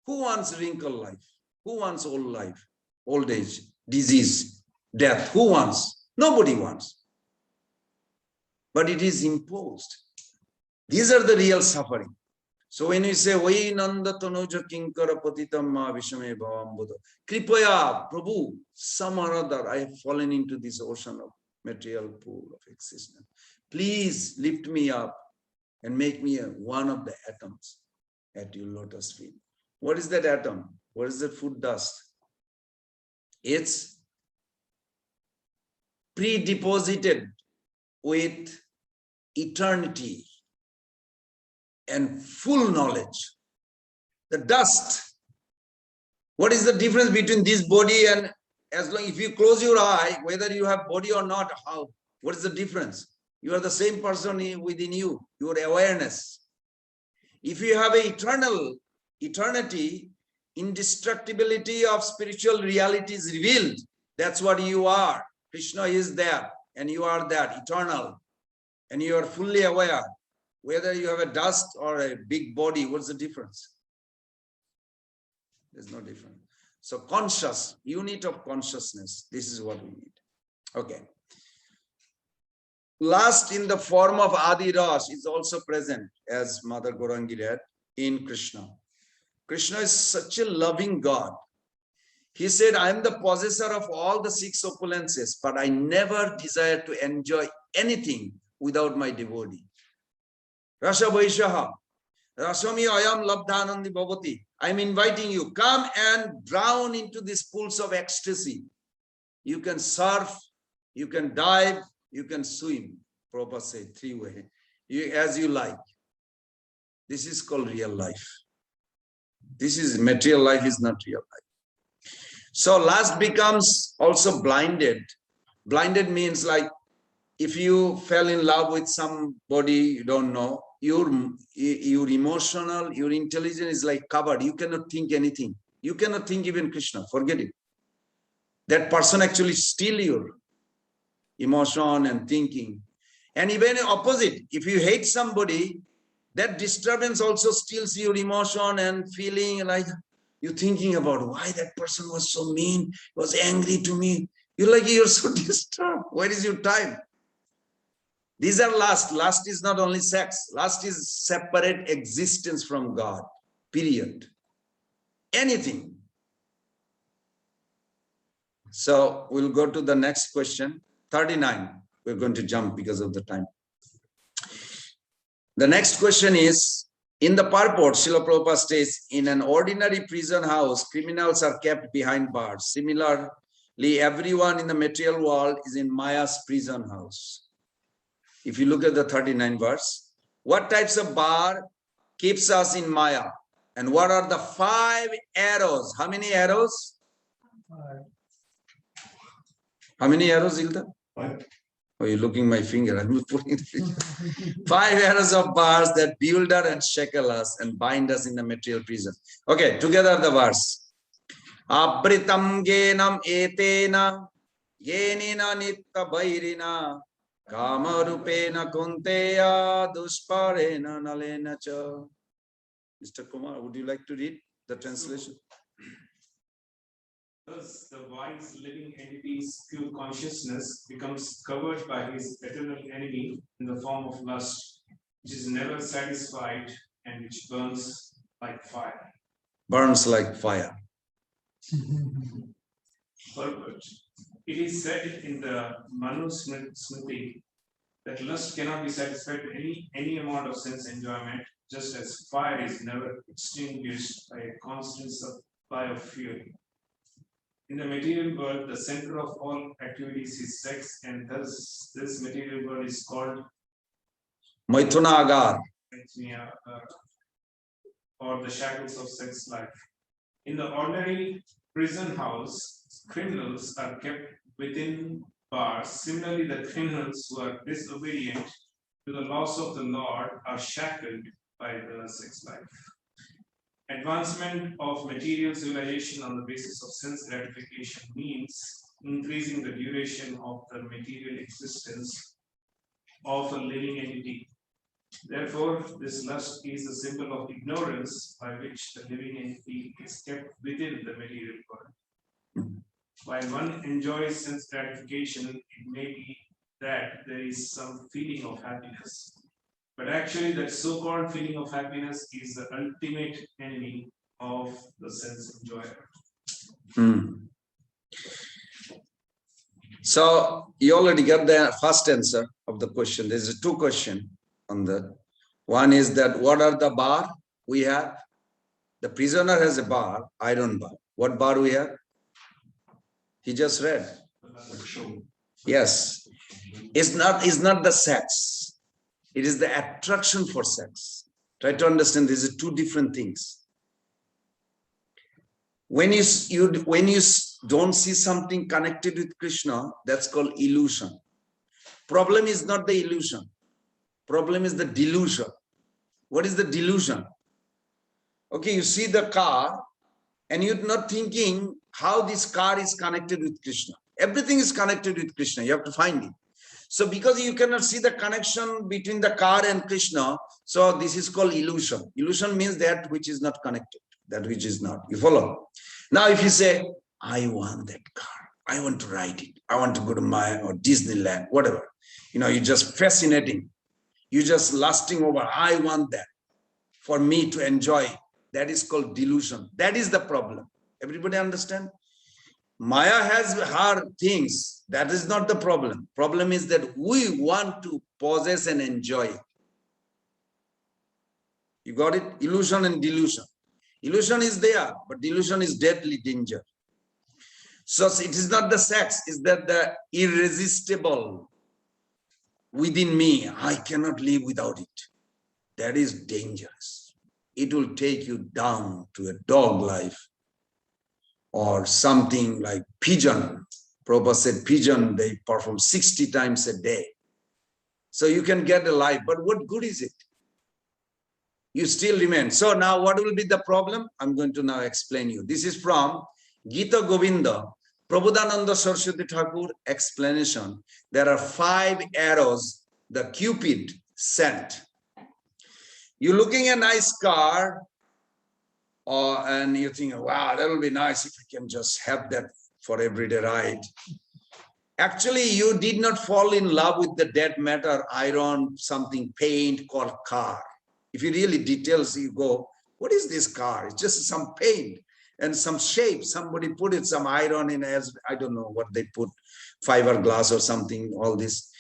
Who wants wrinkle life? Who wants old life, old age, disease, death. Who wants? Nobody wants. But it is imposed. These are the real suffering. So when we say, Vai Nanda Tanuja Kinkara Patitam Ma Vishame Bhavam Buddha, Kripaya, Prabhu, some or other, I have fallen into this ocean of material pool of existence. Please lift me up and make me one of the atoms at your lotus feet. What is that atom? What is that food dust? It's pre-deposited with eternity and full knowledge. The dust. What is the difference between this body and as long if you close your eye, whether you have body or not, how? What is the difference? You are the same person within you, your awareness. If you have an eternity, indestructibility of spiritual reality is revealed. That's what you are. Krishna is there and you are that, eternal. And you are fully aware. Whether you have a dust or a big body, what's the difference? There's no difference. So conscious, unit of consciousness, this is what we need. Okay. Last in the form of Adi Ras is also present, as Mother Gaurangi read, in Krishna. Krishna is such a loving God. He said, I am the possessor of all the six opulences, but I never desire to enjoy anything without my devotee. Rasa Vaishaha, Rasami Ayam Labdhanandi Bhavati. I'm inviting you, come and drown into these pools of ecstasy. You can surf, you can dive, you can swim. Prabhupada said, three-way, as you like. This is called real life. This is material life, is not real life. So last becomes also blinded. Blinded means like if you fell in love with somebody you don't know, your emotional, your intelligence is like covered. You cannot think anything. You cannot think even Krishna. Forget it. That person actually steals your emotion and thinking. And even opposite, if you hate somebody, that disturbance also steals your emotion and feeling like you're thinking about why that person was so mean, was angry to me. You're so disturbed. Where is your time? These are lust. Lust is not only sex. Lust is separate existence from God. Period. Anything. So we'll go to the next question. 39. We're going to jump because of the time. The next question is, in the purport, Srila Prabhupada states, in an ordinary prison house, criminals are kept behind bars. Similarly, everyone in the material world is in Maya's prison house. If you look at the 39 verse, what types of bar keeps us in Maya? And what are the 5 arrows? How many arrows? 5. How many arrows, Ilda? 5. Oh, you're looking my finger. I'm putting the finger. 5 arrows of bars that bewilder and shackle us and bind us in the material prison. Okay, together the verse. Abritam genam etena yenina nitta bairina kama rupena kunteya dusparena nalena cha. Mr. Kumar, would you like to read the translation? Thus, the wise living entity's pure consciousness becomes covered by his eternal enemy in the form of lust, which is never satisfied and which burns like fire. Burns like fire. Purport. It is said in the Manu Smriti that lust cannot be satisfied to any amount of sense enjoyment, just as fire is never extinguished by a constant supply of fuel. In the material world, the center of all activities is sex, and thus this material world is called Maithuna Agar. Or the shackles of sex life. In the ordinary prison house, criminals are kept within bars. Similarly, the criminals who are disobedient to the laws of the Lord are shackled by the sex life. Advancement of material civilization on the basis of sense gratification means increasing the duration of the material existence of a living entity. Therefore, this lust is a symbol of ignorance by which the living entity is kept within the material world. while one enjoys sense gratification, it may be that there is some feeling of happiness. But actually, that so-called feeling of happiness is the ultimate enemy of the sense enjoyer. So you already got the first answer of the question. There's two questions on that. One is that what are the bar we have? The prisoner has a bar, iron bar. What bar we have? He just read. Yes. It's not the sex. It is the attraction for sex. Try to understand these are two different things. When you don't see something connected with Krishna, that's called illusion. Problem is not the illusion. Problem is the delusion. What is the delusion? Okay, you see the car and you're not thinking how this car is connected with Krishna. Everything is connected with Krishna. You have to find it. So because you cannot see the connection between the car and Krishna, so this is called illusion. Illusion means that which is not connected, that which is not. You follow? Now if you say, I want that car, I want to ride it, I want to go to Maya or Disneyland, whatever. You're just fascinating. You're just lusting over, I want that for me to enjoy. That is called delusion. That is the problem. Everybody understand? Maya has her things. That is not the problem. Problem is that we want to possess and enjoy it. You got it? Illusion and delusion. Illusion is there, but delusion is deadly danger. So it is not the sex, it's that the irresistible within me. I cannot live without it. That is dangerous. It will take you down to a dog life or something like pigeon. Prabhupada said pigeon, they perform 60 times a day. So you can get a life, but what good is it? You still remain. So now what will be the problem? I'm going to now explain you. This is from Gita Govinda, Prabodhananda Saraswati Thakur explanation. There are 5 arrows the Cupid sent. You're looking at a nice car, and you think, wow, that will be nice if we can just have that for everyday ride. Actually, you did not fall in love with the dead matter, iron, something paint called car. If you really details, you go, what is this car? It's just some paint and some shape. Somebody put it, some iron in as, I don't know what they put, fiberglass or something, all this.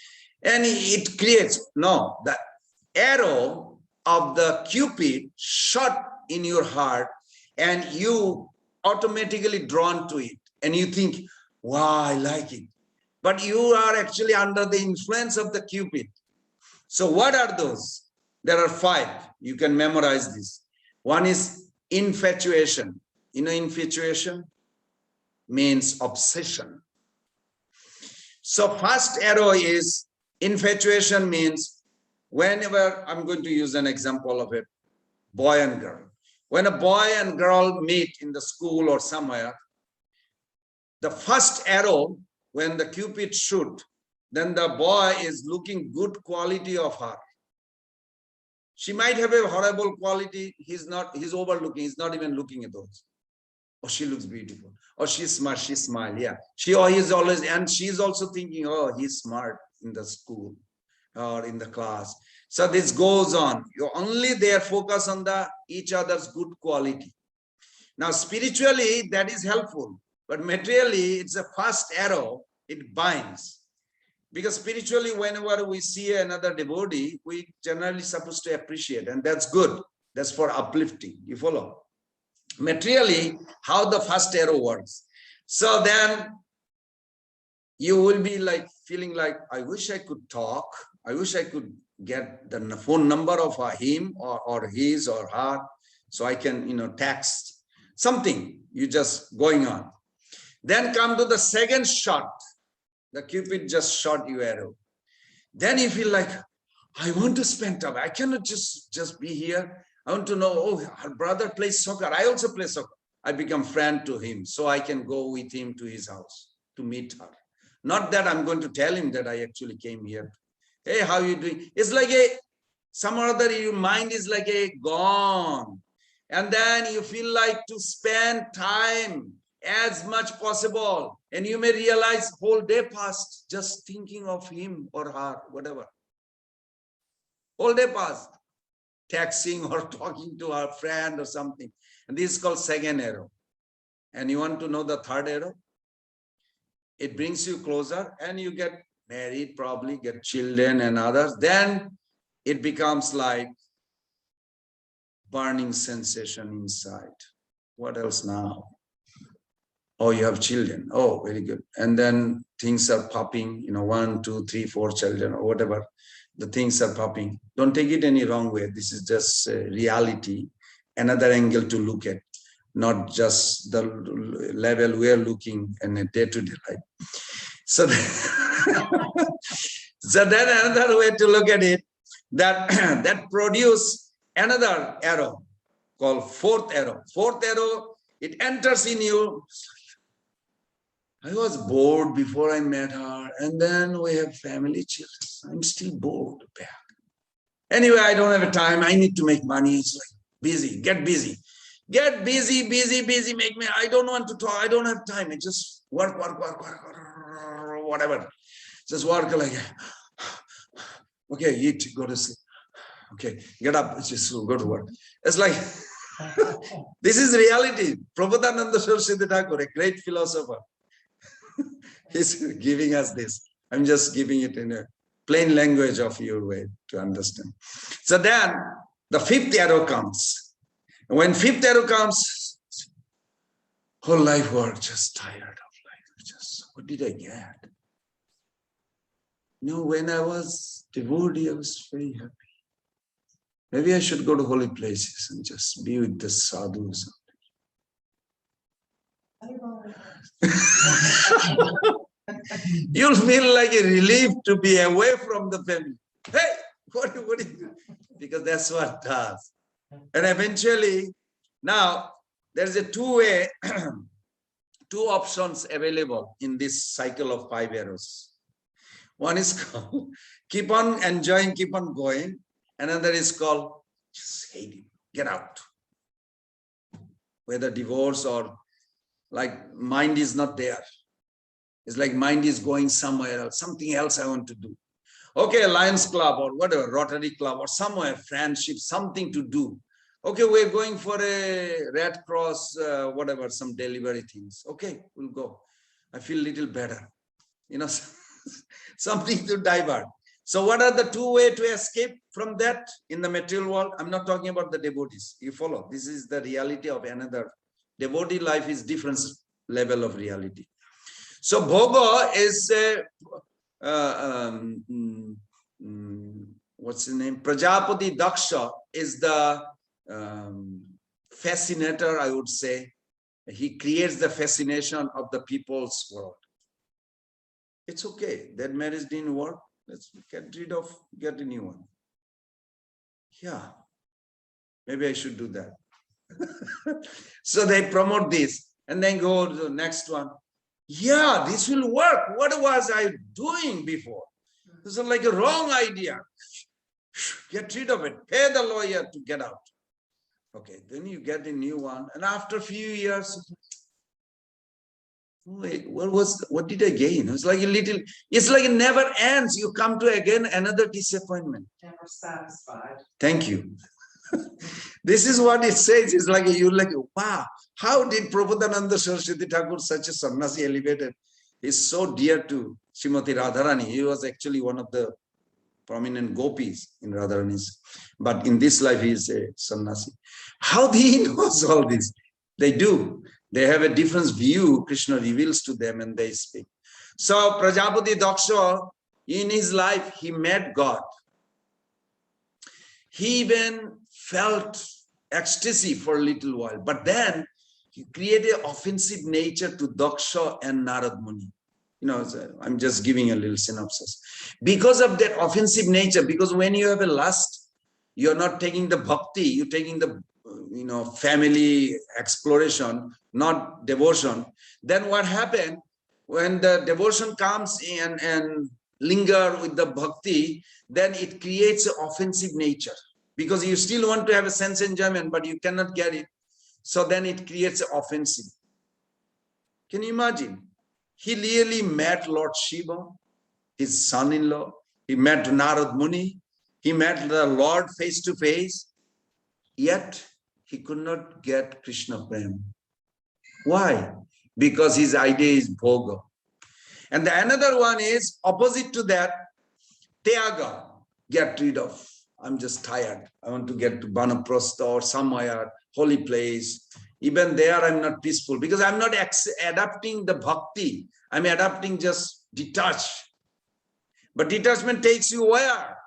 And it creates, no, the arrow of the Cupid shot in your heart and you automatically drawn to it. And you think, wow, I like it. But you are actually under the influence of the Cupid. So what are those? There are 5. You can memorize this. One is infatuation. You know, infatuation means obsession. So first arrow is infatuation means whenever, I'm going to use an example of it, boy and girl. When a boy and girl meet in the school or somewhere, the first arrow, when the Cupid shoot, then the boy is looking good quality of her. She might have a horrible quality. He's overlooking. He's not even looking at those. Oh, she looks beautiful. Oh, she's smart. She smiles. Yeah. He's always, and she's also thinking, oh, he's smart in the school or in the class. So this goes on. You're only there focus on each other's good quality. Now, spiritually, that is helpful. But materially, it's a first arrow. It binds. Because spiritually, whenever we see another devotee, we generally supposed to appreciate, and that's good. That's for uplifting. You follow? Materially, how the first arrow works. So then you will be like feeling like, I wish I could talk. I wish I could get the phone number of him or his or her, so I can, text something. You just going on. Then come to the second shot. The Cupid just shot you arrow. Then you feel like, I want to spend time. I cannot just be here. I want to know, oh, her brother plays soccer. I also play soccer. I become friend to him, so I can go with him to his house to meet her. Not that I'm going to tell him that I actually came here. Hey, how are you doing? It's like some other, your mind is like gone. And then you feel like to spend time as much possible. And you may realize whole day passed just thinking of him or her, whatever. Whole day passed, texting or talking to our friend or something. And this is called second arrow. And you want to know the third arrow? It brings you closer and you get married, probably get children and others. Then it becomes like burning sensation inside. What else now? Oh, you have children. Oh, very good. And then things are popping, 1, 2, 3, 4 children or whatever. The things are popping. Don't take it any wrong way. This is just reality, another angle to look at, not just the level we are looking in a day-to-day life. So, so then another way to look at it, that produce another arrow called fourth arrow. Fourth arrow, it enters in you. I was bored before I met her, and then we have family children. I'm still bored back. Anyway, I don't have a time. I need to make money. It's like busy, get busy. Get busy, make me. I don't want to talk. I don't have time. I just work, whatever. Just work like, okay, eat, go to sleep. Okay, get up, just go to work. It's like, this is reality. Prabhupada Saraswati Thakur, a great philosopher, he's giving us this. I'm just giving it in a plain language of your way to understand. So then the fifth arrow comes. And when fifth arrow comes, whole life work, just tired of life. Just, what did I get? When I was devotee, I was very happy. Maybe I should go to holy places and just be with the sadhus. You'll feel like a relief to be away from the family. Hey, what is it? Because that's what it does. And eventually, now there's a two options available in this cycle of 5 arrows. One is called keep on enjoying, keep on going. Another is called just hate him, get out. Whether divorce or like mind is not there. It's like mind is going somewhere else, something else I want to do. Okay, Lions Club or whatever, Rotary Club or somewhere, friendship, something to do. Okay, we're going for a Red Cross, whatever, some delivery things. Okay, we'll go. I feel a little better. Something to divert. So what are the 2 ways to escape from that in the material world? I'm not talking about the devotees. You follow? This is the reality of another. Devotee life is different level of reality. So Bhoga is what's his name? Prajapati Daksha is the fascinator, I would say. He creates the fascination of the people's world. It's okay. That marriage didn't work. Let's get a new one. Yeah, maybe I should do that. So they promote this and then go to the next one. Yeah, this will work. What was I doing before? This is like a wrong idea. Get rid of it. Pay the lawyer to get out. Okay, then you get a new one. And after a few years, wait, what did I gain? It's like it never ends. You come to again another disappointment. Never satisfied. Thank you. This is what it says. It's like you're like, wow, how did Prabhupada Saraswati Thakur, such a sannyasi, elevated? He's so dear to Srimati Radharani. He was actually one of the prominent gopis in Radharani's. But in this life, he is a sannyasi. How he knows all this? They do. They have a different view. Krishna reveals to them and they speak. So Prajapati Daksha, in his life, he met God. He even felt ecstasy for a little while. But then he created offensive nature to Daksha and Narad Muni. I'm just giving a little synopsis. Because of that offensive nature, because when you have a lust, you're not taking the bhakti, you're taking the family exploration, not devotion. Then what happened when the devotion comes in and linger with the bhakti, then it creates an offensive nature because you still want to have a sense enjoyment, but you cannot get it. So then it creates an offensive. Can you imagine? He really met Lord Shiva, his son-in-law. He met Narad Muni. He met the Lord face to face. Yet he could not get Krishna Prem. Why? Because his idea is bhoga. And the another one is opposite to that, Tyaga, get rid of. I'm just tired. I want to get to Banaprastha or somewhere, holy place. Even there, I'm not peaceful because I'm not adapting the bhakti. I'm adapting just detach. But detachment takes you where?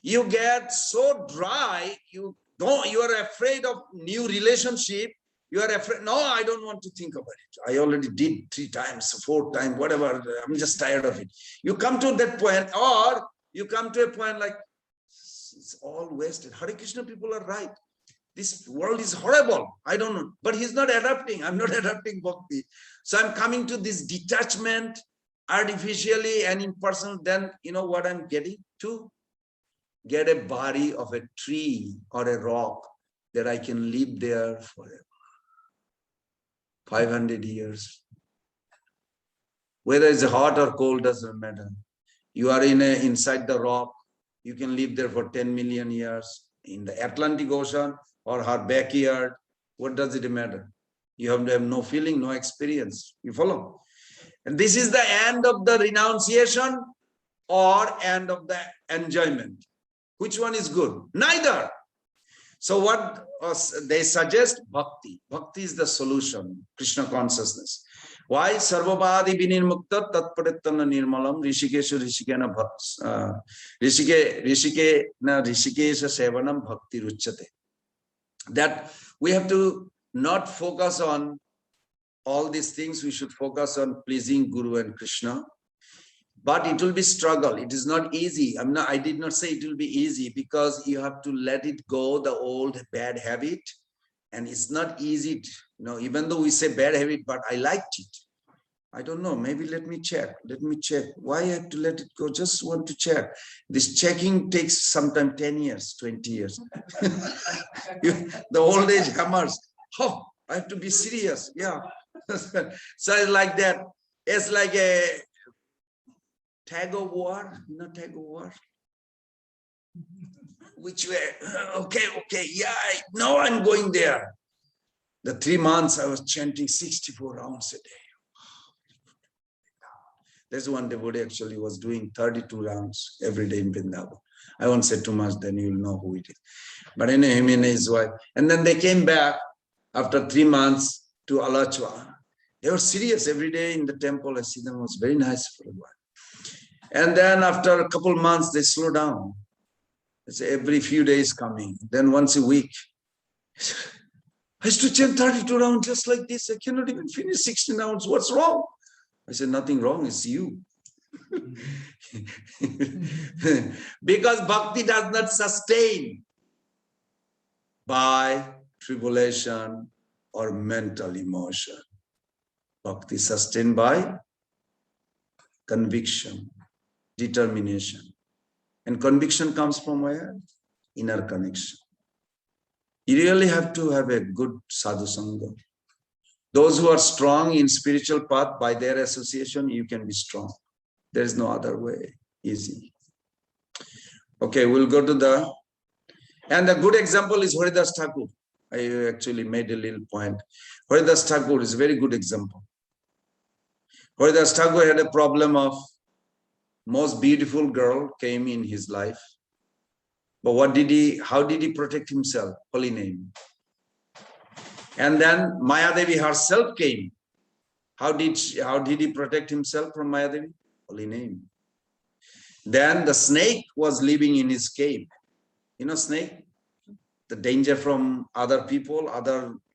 You get so dry, you are afraid of new relationship. You are afraid, no, I don't want to think about it. I already did 3 times, 4 times, whatever. I'm just tired of it. You come to that point, or you come to a point like, it's all wasted. Hare Krishna people are right. This world is horrible. I don't know. But he's not adapting. I'm not adapting bhakti. So I'm coming to this detachment artificially and impersonal. Then you know what I'm getting to? Get a body of a tree or a rock that I can live there forever. 500 years. Whether it's hot or cold doesn't matter. You are inside the rock. You can live there for 10 million years. In the Atlantic Ocean or her backyard, what does it matter? You have to have no feeling, no experience. You follow? And this is the end of the renunciation or end of the enjoyment. Which one is good? Neither. So what they suggest? Bhakti. Bhakti is the solution. Krishna consciousness. Why? Sarvabadi vinirmukta tatparitana nirmalam rishikesha rishikesha sevanam bhakti ruchyate. That we have to not focus on all these things. We should focus on pleasing Guru and Krishna. But it will be struggle. It is not easy. I did not say it will be easy because you have to let it go, the old bad habit. And it's not easy, even though we say bad habit, but I liked it. I don't know. Maybe let me check. Let me check. Why I have to let it go? Just want to check. This checking takes sometimes 10 years, 20 years. The old age hammers. Oh, I have to be serious. Yeah. So it's like that. It's like a tag of war, tag of war. Which way? Okay, yeah, now I'm going there. The 3 months I was chanting 64 rounds a day. There's one devotee actually was doing 32 rounds every day in Vrindavan. I won't say too much, then you'll know who it is. But anyway, him and his wife. And then they came back after 3 months to Alachua. They were serious every day in the temple. I see them, it was very nice for a while. And then after a couple of months, they slow down. It's every few days coming. Then once a week. I used to chant 32 rounds just like this. I cannot even finish 16 rounds. What's wrong? I said, nothing wrong, it's you. Because bhakti does not sustain by tribulation or mental emotion. Bhakti sustained by conviction, determination. And conviction comes from where? Inner connection. You really have to have a good sadhu sangha. Those who are strong in spiritual path, by their association, you can be strong. There is no other way. Easy. Okay, we'll go to the... And a good example is Haridas Thakur. I actually made a little point. Haridas Thakur is a very good example. Haridas Thakur had a problem of most beautiful girl came in his life. But how did he protect himself? Holy name. And then Mayadevi herself came. How did he protect himself from Mayadevi? Holy name. Then the snake was living in his cave. You know snake? The danger from other people,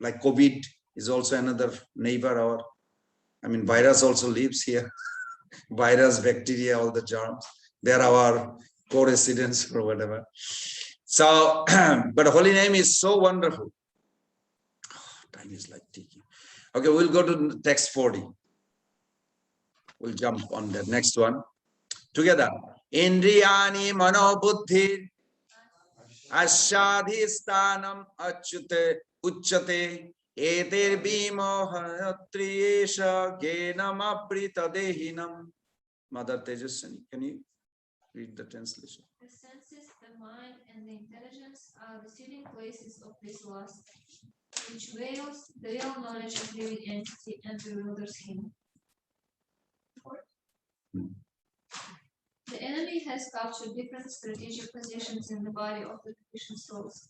like COVID is also another neighbor. Virus also lives here. Virus, bacteria, all the germs. They are our co-residents or whatever. So, but holy name is so wonderful. Time is like ticking. Okay, we'll go to text 40. We'll jump on the next one. Together. Indriyani mano buddhi ashadhi stanam achyute uchate Eter bimohayatriyesha genam aprita dehinam. Mother Tejaswini, can you read the translation? The senses, the mind, and the intelligence are the sitting places of this lust, which veils the real knowledge of living entity and bewilders him. The enemy has captured different strategic positions in the body of the Krishna souls,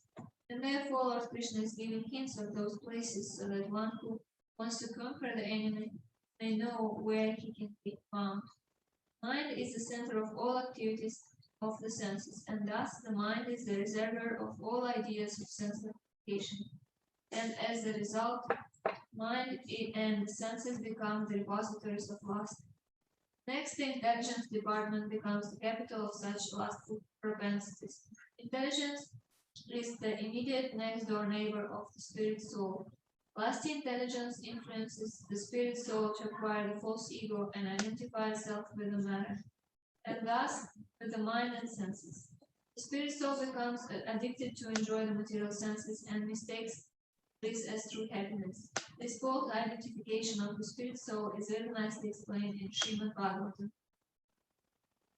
and therefore Lord Krishna is giving hints of those places so that one who wants to conquer the enemy may know where he can be found. Mind is the center of all activities of the senses, and thus the mind is the reservoir of all ideas of sense gratification. And as a result, mind and the senses become the repositories of lust. Next, the intelligence department becomes the capital of such lustful propensities. Intelligence is the immediate next-door neighbor of the spirit soul. Lusty intelligence influences the spirit soul to acquire the false ego and identify itself with the matter, and thus with the mind and senses. The spirit soul becomes addicted to enjoy the material senses and mistakes this as true happiness. This false identification of the spirit soul is very nicely explained in Srimad Bhagavatam.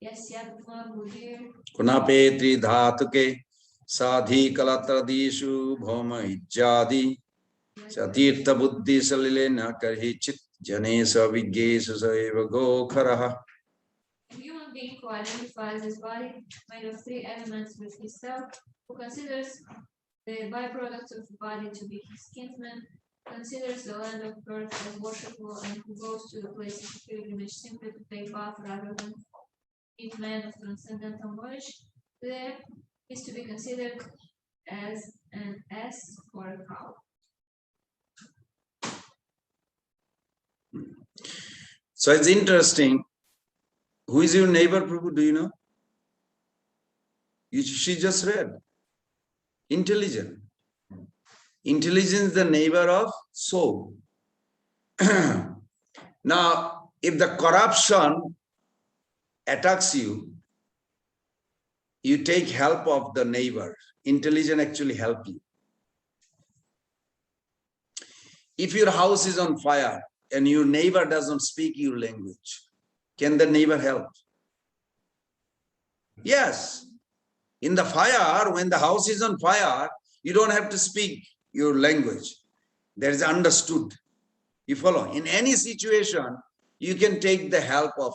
Yasyatma buddhir Kunapetri dhatuke sadhi kalatradishu bhoma ijjadi Satirtha buddhi salilena karhi chit janesa vigesa saeva gokharaha. A human being who identifies his body made of three elements with himself, who considers the byproducts of the body to be his kinsman, considers the land of birth as worshipful, and who goes to the places of pilgrimage simply to take bath rather than eat man of transcendental knowledge, there is to be considered as an ass or a cow. So it's interesting. Who is your neighbor, Prabhu? Do you know? She just read. Intelligent. Intelligence is the neighbor of soul. Now, if the corruption attacks you, you take help of the neighbor. Intelligence actually help you. If your house is on fire and your neighbor doesn't speak your language, can the neighbor help? Yes. In the fire, when the house is on fire, you don't have to speak your language. There is understood. You follow? In any situation, you can take the help of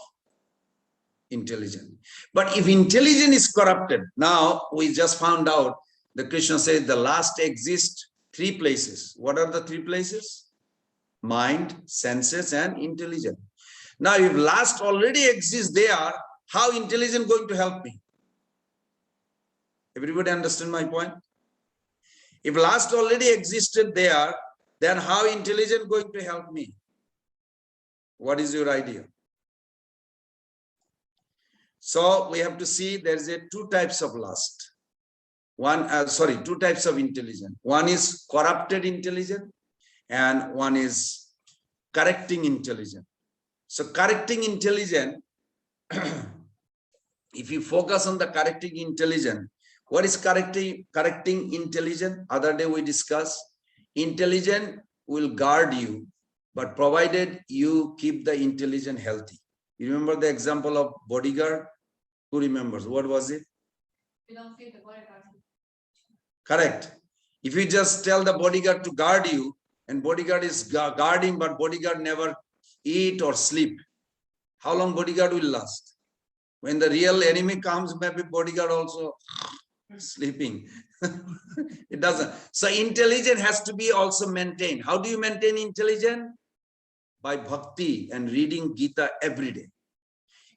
intelligence. But if intelligence is corrupted, now we just found out that Krishna says the last exists three places. What are the three places? Mind, senses, and intelligence. Now, if last already exists there, how intelligence going to help me? Everybody understand my point? If last already existed there, then how intelligence going to help me? What is your idea? So we have to see there is two types of lust. Two types of intelligence. One is corrupted intelligence and one is correcting intelligence. So correcting intelligence, if you focus on the correcting intelligence, what is correcting intelligence? Other day we discussed, intelligence will guard you, but provided you keep the intelligence healthy. You remember the example of bodyguard? Who remembers? What was it? We don't feed the bodyguard. Correct. If you just tell the bodyguard to guard you, and bodyguard is guarding, but bodyguard never eat or sleep, how long bodyguard will last? When the real enemy comes, maybe bodyguard also sleeping. It doesn't. So intelligence has to be also maintained. How do you maintain intelligence? By bhakti and reading Gita every day.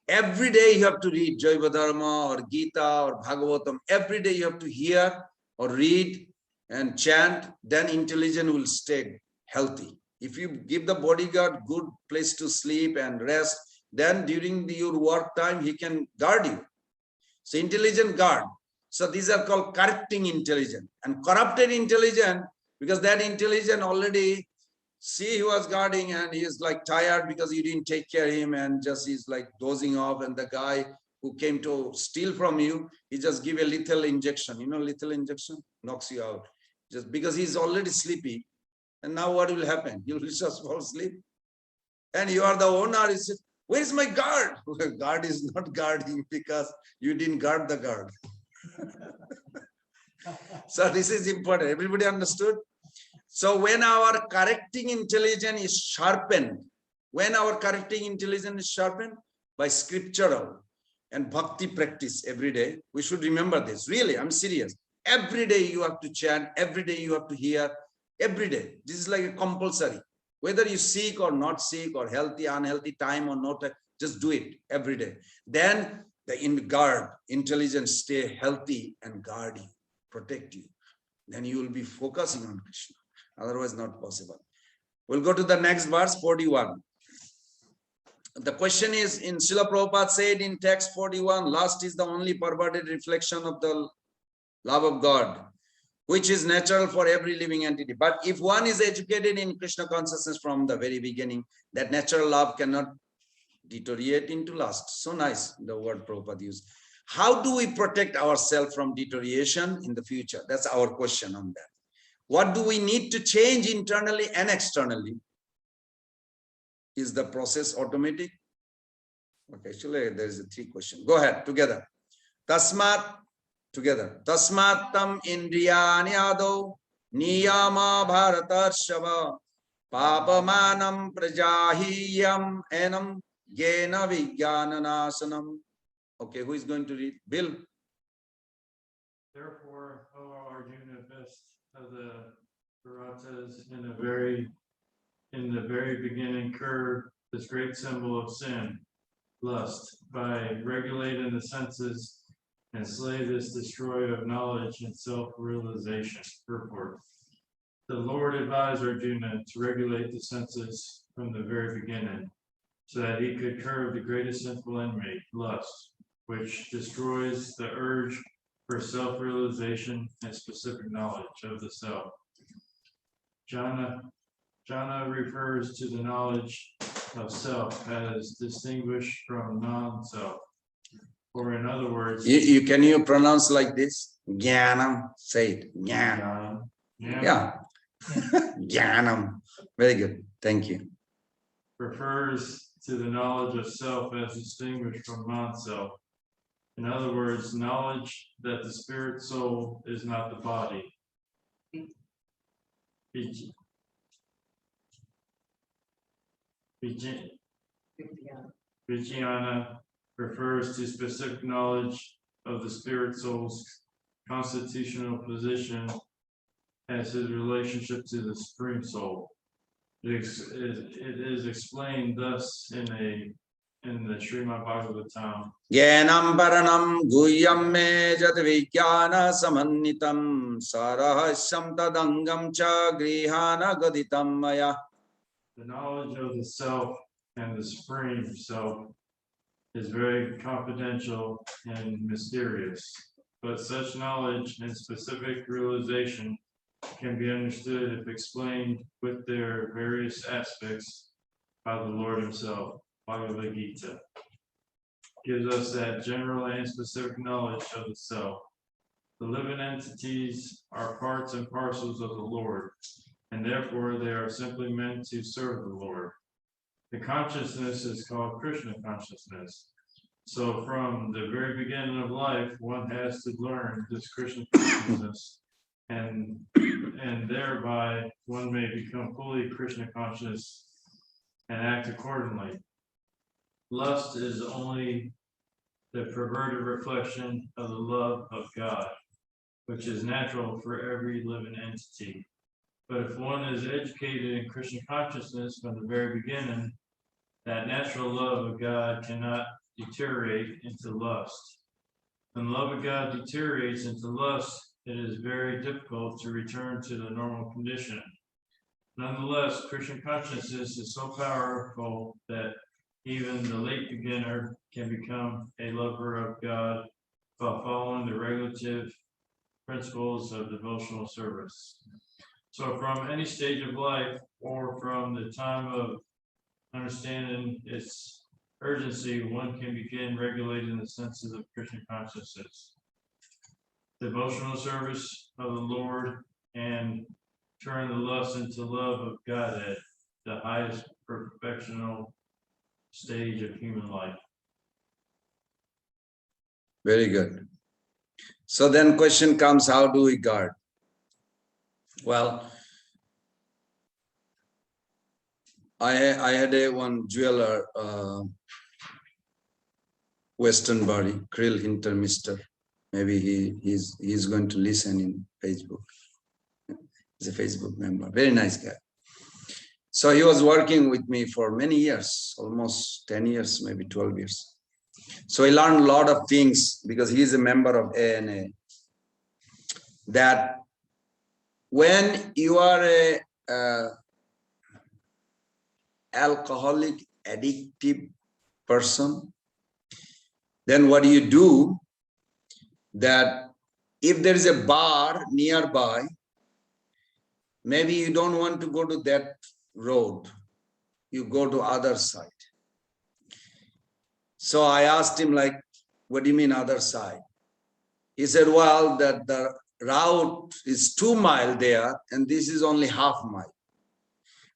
Every day you have to read Jaiva Dharma or Gita or Bhagavatam. Every day you have to hear or read and chant. Then intelligence will stay healthy. If you give the bodyguard good place to sleep and rest, then during your work time, he can guard you. So intelligent guard. So these are called correcting intelligence. And corrupted intelligence, because that intelligence already, see, he was guarding and he is like tired because you didn't take care of him and just he's like dozing off, and the guy who came to steal from you, he just give a little injection, lethal injection knocks you out. Just because he's already sleepy, And now what will happen? You will just fall asleep. And you are the owner. You say, where is my guard? Guard is not guarding because you didn't guard the guard. So this is important. Everybody understood? So when our correcting intelligence is sharpened, by scriptural and bhakti practice every day, we should remember this. Really, I'm serious. Every day you have to chant, every day you have to hear, every day. This is like a compulsory. Whether you sick or not sick or healthy, unhealthy, time or not, just do it every day. Then the intelligence stay healthy and guard you, protect you. Then you will be focusing on Krishna. Otherwise not possible. We'll go to the next verse, 41. The question is, in Srila Prabhupada said in text 41, lust is the only perverted reflection of the love of God, which is natural for every living entity. But if one is educated in Krishna consciousness from the very beginning, that natural love cannot deteriorate into lust. So nice, the word Prabhupada used. How do we protect ourselves from deterioration in the future? That's our question on that. What do we need to change internally and externally? Is the process automatic? Okay, actually, there is a 3 question. Go ahead, together. Tasmat, together. Tasmat tam indriyani ado niyama bharatarshava papamanam prajahiyam enam gena vijnananasanam. Okay, who is going to read? Bill. Therefore, O Arjuna, best of the Bharatas in the very beginning curb this great symbol of sin, lust, by regulating the senses and slay this destroyer of knowledge and self-realization. Purport. The Lord advised Arjuna to regulate the senses from the very beginning, so that he could curb the greatest sinful enemy, lust, which destroys the urge for self-realization and specific knowledge of the self. Jhana refers to the knowledge of self as distinguished from non-self. Or in other words, Can you pronounce like this? Jnanam. Say it. Jnanam. Yeah. Jnanam. Very good. Thank you. refers to the knowledge of self as distinguished from non-self. In other words, knowledge that the spirit soul is not the body. Vijnana refers to specific knowledge of the spirit soul's constitutional position as his relationship to the supreme soul. It is explained thus in the Srimad Bhagavatam. Jnanam paranam guhyam me jat vijnana samannitam sarahasyam tadangam cha grihana gaditam maya. The knowledge of the self and the supreme self is very confidential and mysterious, but such knowledge and specific realization can be understood if explained with their various aspects by the Lord himself. Bhagavad Gita gives us that general and specific knowledge of the self. The living entities are parts and parcels of the Lord, and therefore they are simply meant to serve the Lord. The consciousness is called Krishna consciousness. So from the very beginning of life, one has to learn this Krishna consciousness, and thereby one may become fully Krishna conscious and act accordingly. Lust is only the perverted reflection of the love of God, which is natural for every living entity. But if one is educated in Krishna consciousness from the very beginning, that natural love of God cannot deteriorate into lust. When love of God deteriorates into lust, it is very difficult to return to the normal condition. Nonetheless, Krishna consciousness is so powerful that even the late beginner can become a lover of God while following the regulative principles of devotional service. So from any stage of life, or from the time of understanding its urgency, one can begin regulating the senses of Krishna consciousness. Devotional service of the Lord and turn the lust into love of Godhead, the highest perfectional stage of human life. Very good. So then question comes, how do we guard? Well, I had one jeweler, Western Body, Krill Hinter Mister. Maybe he's going to listen in Facebook. He's a Facebook member. Very nice guy. So he was working with me for many years, almost 10 years, maybe 12 years. So he learned a lot of things because he is a member of ANA. That when you are a alcoholic, addictive person, then what do you do? That if there is a bar nearby, maybe you don't want to go to that road, you go to other side. So I asked him, like, what do you mean other side? He said, well, that the route is 2 miles there and this is only half mile.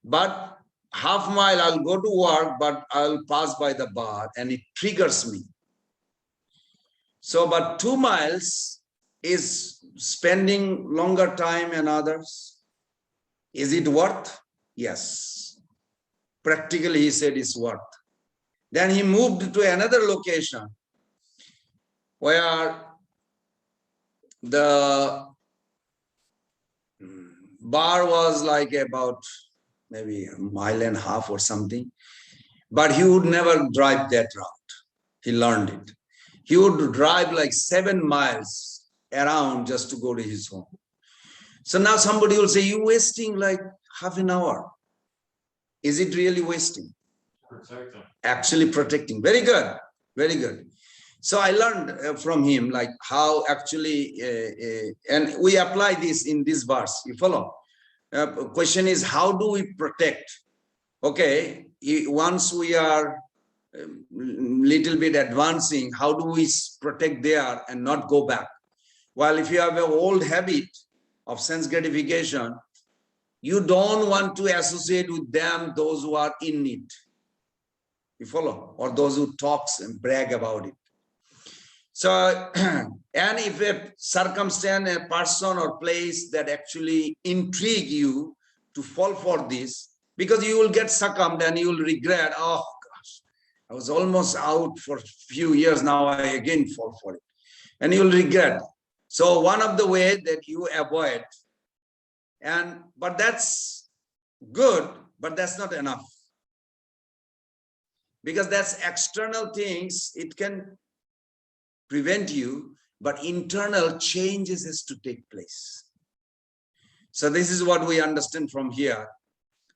But half mile I'll go to work, but I'll pass by the bar and it triggers me. So, but 2 miles is spending longer time and others. Is it worth? Yes. Practically, he said it's worth. Then he moved to another location where the bar was like about maybe 1.5 miles or something. But he would never drive that route. He learned it. He would drive like 7 miles around just to go to his home. So now somebody will say, you're wasting like half an hour. Is it really wasting? Protect them. Actually protecting. Very good. Very good. So I learned from him like how actually, and we apply this in this verse. You follow? Question is, how do we protect? Okay, once we are little bit advancing, how do we protect there and not go back? Well, if you have an old habit of sense gratification, you don't want to associate with them those who are in it. You follow? Or those who talks and brag about it. So, and if a circumstance, a person or place that actually intrigue you to fall for this, because you will get succumbed and you will regret, oh gosh, I was almost out for a few years, now I again fall for it. And you will regret. So one of the ways that you avoid, but that's good, but that's not enough. Because that's external things, it can prevent you, but internal changes has to take place. So this is what we understand from here,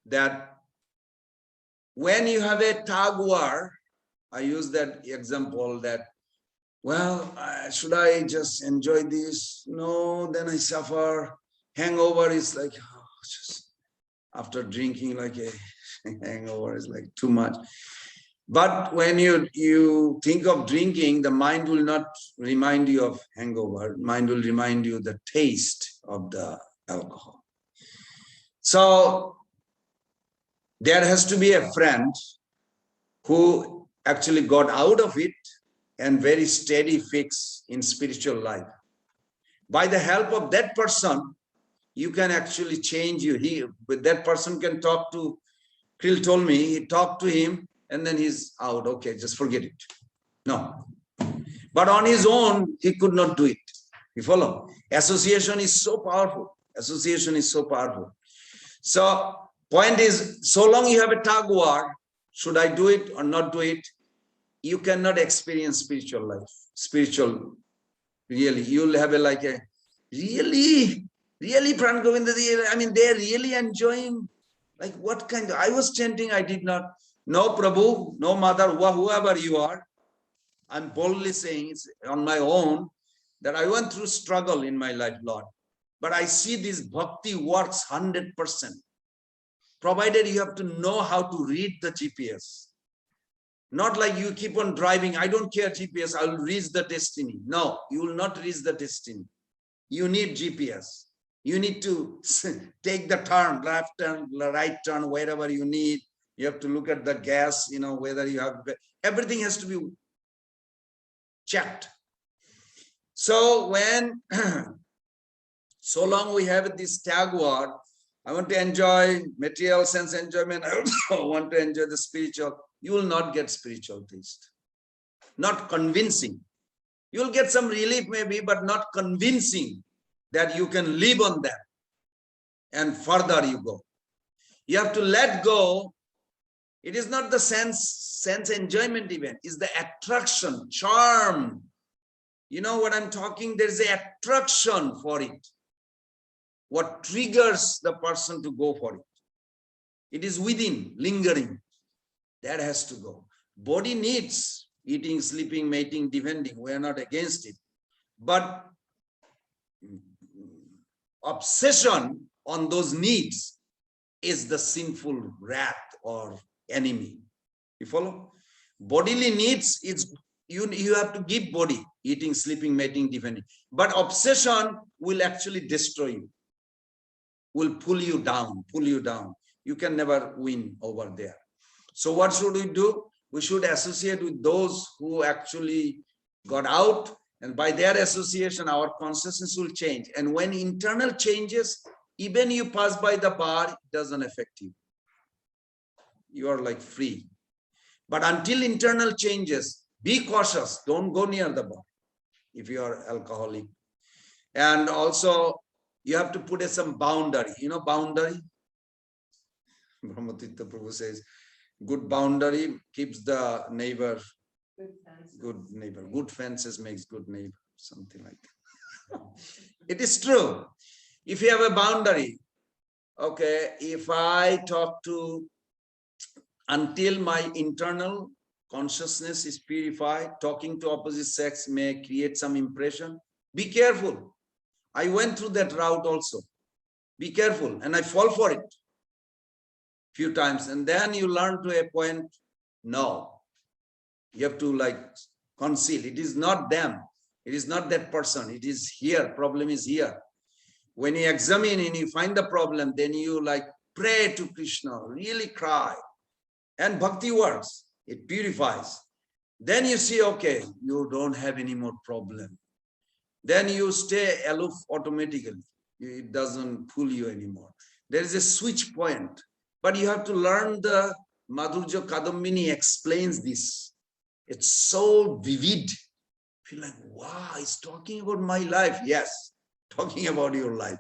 that when you have a tug war, I use that example that, well, should I just enjoy this? No, then I suffer. Hangover is like, oh, just after drinking, like a hangover is like too much. But when you think of drinking, the mind will not remind you of hangover. Mind will remind you the taste of the alcohol. So there has to be a friend who actually got out of it and very steady fix in spiritual life. By the help of that person, you can actually change you. But that person can talk to, Krill told me, he talked to him, and then he's out. Okay, just forget it. No. But on his own, he could not do it. You follow? Association is so powerful. Association is so powerful. So, point is, so long you have a tug war, should I do it or not do it? You cannot experience spiritual life. Spiritual, really. You'll have really, Pran Govind, I mean, they're really enjoying. Like what kind of, I was chanting, I did not. No, Prabhu, no mother, whoever you are, I'm boldly saying it's on my own that I went through struggle in my life, Lord. But I see this bhakti works 100%. Provided you have to know how to read the GPS. Not like you keep on driving, I don't care GPS, I will reach the destiny. No, you will not reach the destiny. You need GPS. You need to take the turn, left turn, right turn, wherever you need. You have to look at the gas, whether you have, everything has to be checked. So when, so long we have this tag war, I want to enjoy material sense enjoyment, I also want to enjoy the spiritual, you will not get spiritual taste. Not convincing. You'll get some relief maybe, but not convincing that you can live on that. And further you go. You have to let go. It is not the sense enjoyment even, it's the attraction, charm. You know what I'm talking? There's an attraction for it. What triggers the person to go for it? It is within, lingering. That has to go. Body needs eating, sleeping, mating, defending. We are not against it. But obsession on those needs is the sinful wrath or enemy. You follow? Bodily needs, it's you have to give body, eating, sleeping, mating, defending. But obsession will actually destroy you, will pull you down, pull you down. You can never win over there. So what should we do? We should associate with those who actually got out, and by their association, our consciousness will change. And when internal changes, even you pass by the bar, it doesn't affect you. You are like free. But until internal changes, be cautious. Don't go near the bar if you are alcoholic. And also, you have to put some boundary. You know boundary? Brahmatirtha Prabhu says, good boundary keeps the neighbor good neighbor. Good fences makes good neighbor. Something like that. It is true. If you have a boundary, okay, if I talk to, until my internal consciousness is purified, talking to opposite sex may create some impression. Be careful. I went through that route also. Be careful. And I fall for it few times. And then you learn to a point, no. You have to like conceal. It is not them. It is not that person. It is here. Problem is here. When you examine and you find the problem, then you like pray to Krishna, really cry. And bhakti works. It purifies. Then you see, okay, you don't have any more problem. Then you stay aloof automatically. It doesn't pull you anymore. There is a switch point. But you have to learn the Madhurya Kadambini explains this. It's so vivid. Feel like, wow, he's talking about my life. Yes, talking about your life.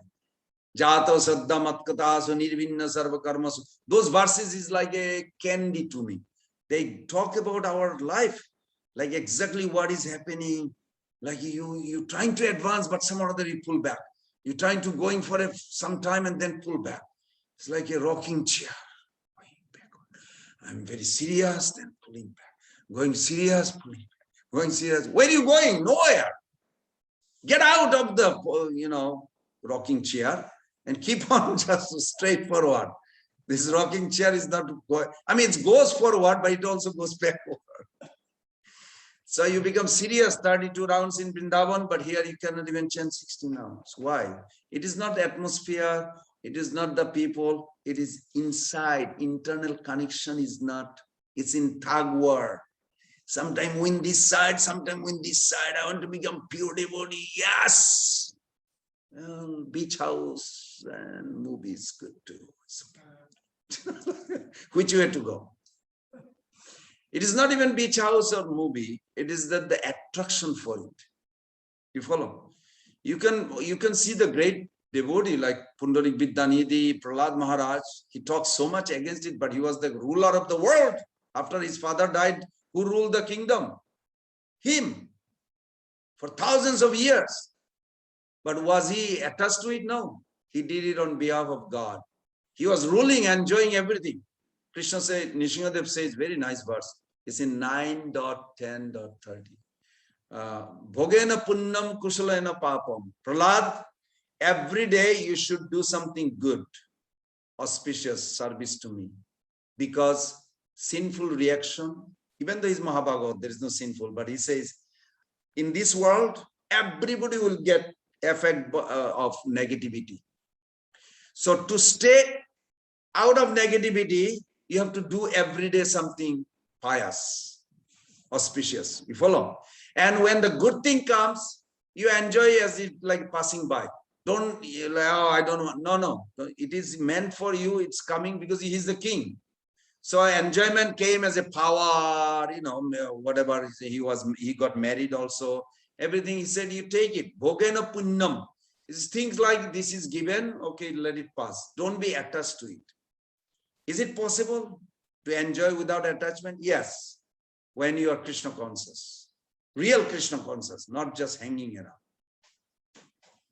Jato saddha matkatasu nirvinna sarva karmasu. Those verses is like a candy to me. They talk about our life, like exactly what is happening. Like you trying to advance, but some other you pull back. You're trying to going for some time and then pull back. It's like a rocking chair. I'm very serious, then pulling back. Going serious, pulling back. Going serious. Where are you going? Nowhere. Get out of the, rocking chair and keep on just straight forward. This rocking chair is not going. I mean, it goes forward, but it also goes backward. So you become serious 32 rounds in Vrindavan, but here you cannot even chant 16 rounds. Why? It is not the atmosphere. It is not the people. It is inside. Internal connection is not. It's in tug war. Sometimes win this side, sometimes win this side. I want to become pure devotee. Yes. Well, beach house and movies good too. Which way to go? It is not even beach house or movie. It is that the attraction for it. You follow? You can see the great devotee like Pundarik Vidyanidhi, Prahlad Maharaj. He talks so much against it, but he was the ruler of the world. After his father died, who ruled the kingdom? Him. For thousands of years. But was he attached to it? No. He did it on behalf of God. He was ruling, enjoying everything. Krishna said, Nishingadev says, very nice verse. It's in 9.10.30. Bhogena punnam kusalena papam. Prahlad, every day you should do something good, auspicious service to me. Because sinful reaction, even though he's Mahabhagavad, there is no sinful, but he says, in this world, everybody will get effect of negativity. So to stay out of negativity, you have to do every day something pious, auspicious. You follow? And when the good thing comes, you enjoy as it like passing by. Don't, oh, I don't want. No. It is meant for you. It's coming because he is the king. So enjoyment came as a power, whatever he got married also. Everything he said, you take it. Bhogena punyam. It's things like this is given, okay, let it pass. Don't be attached to it. Is it possible to enjoy without attachment? Yes. When you are Krishna conscious, real Krishna conscious, not just hanging around.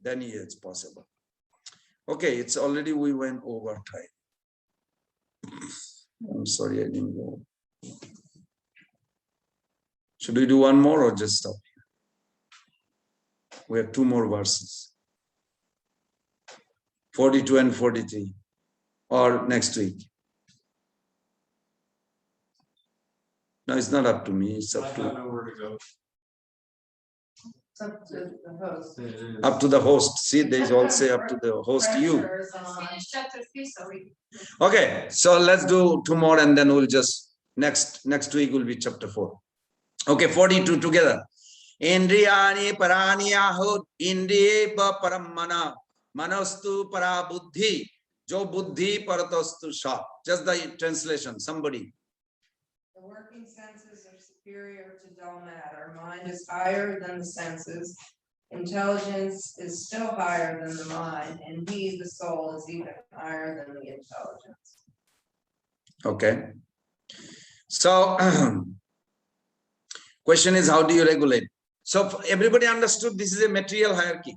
Then it's possible. Okay, it's already, we went over time. I'm sorry, I didn't go. Should we do one more or just stop here? We have two more verses. 42 and 43. Or next week. No, it's not up to me. It's up I to don't know where to go. It's up to the host. It is. up to the host. See, they all say up to the host, you. Pressure is on. Finish chapter 3, so we. Okay, so let's do two more and then we'll just next week will be chapter 4. Okay, 42 together. Indriyani parani ahut indriye paramana manastu para buddhi jo buddhi paratastu sha. Just the translation, somebody. The working senses are superior to dull matter. Mind is higher than the senses. Intelligence is still higher than the mind, and he, the soul, is even higher than the intelligence. Okay. So, question is, how do you regulate? So, everybody understood this is a material hierarchy,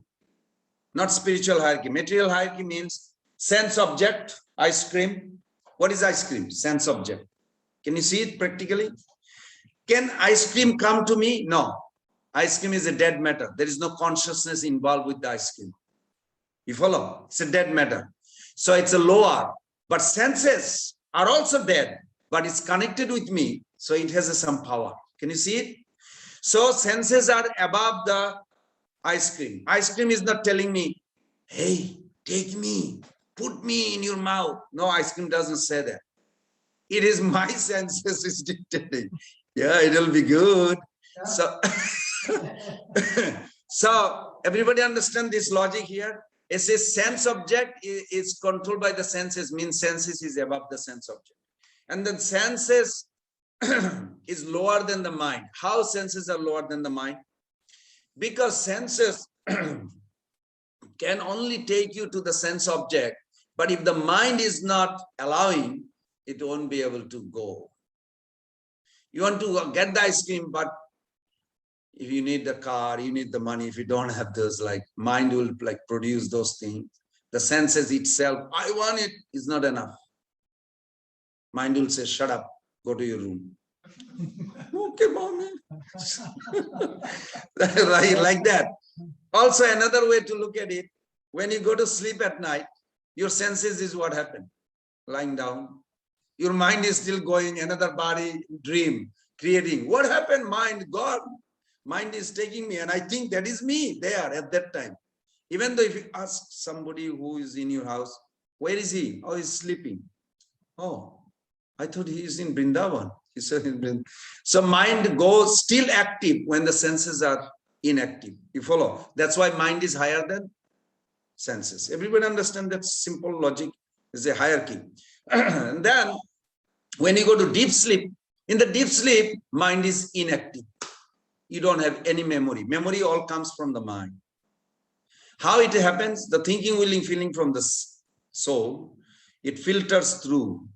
not spiritual hierarchy. Material hierarchy means sense object, ice cream. What is ice cream? Sense object. Can you see it practically? Can ice cream come to me? No. Ice cream is a dead matter. There is no consciousness involved with the ice cream. You follow? It's a dead matter. So it's a lower, but senses are also dead, but it's connected with me. So it has some power. Can you see it? So senses are above the ice cream. Ice cream is not telling me, hey, take me, put me in your mouth. No, ice cream doesn't say that. It is my senses is dictating. Yeah, it'll be good. So, so everybody understand this logic here? It's a sense object is controlled by the senses, means senses is above the sense object. And then senses is lower than the mind. How senses are lower than the mind? Because senses can only take you to the sense object, but if the mind is not allowing, it won't be able to go. You want to get the ice cream, but if you need the car, you need the money. If you don't have those, like mind will like produce those things. The senses itself, I want it, is not enough. Mind will say, shut up, go to your room. Okay, mommy. Like that. Also, another way to look at it, when you go to sleep at night, your senses is what happened. Lying down. Your mind is still going, another body, dream, creating. What happened? Mind, God. Mind is taking me, and I think that is me there at that time. Even though if you ask somebody who is in your house, where is he? Oh, he's sleeping. Oh, I thought he is in Vrindavan. He said in Vrindavan. So mind goes still active when the senses are inactive. You follow? That's why mind is higher than senses. Everybody understand that simple logic is a hierarchy. And then when you go to deep sleep, in the deep sleep, mind is inactive. You don't have any memory. Memory all comes from the mind. How it happens? The thinking, willing, feeling from the soul, it filters through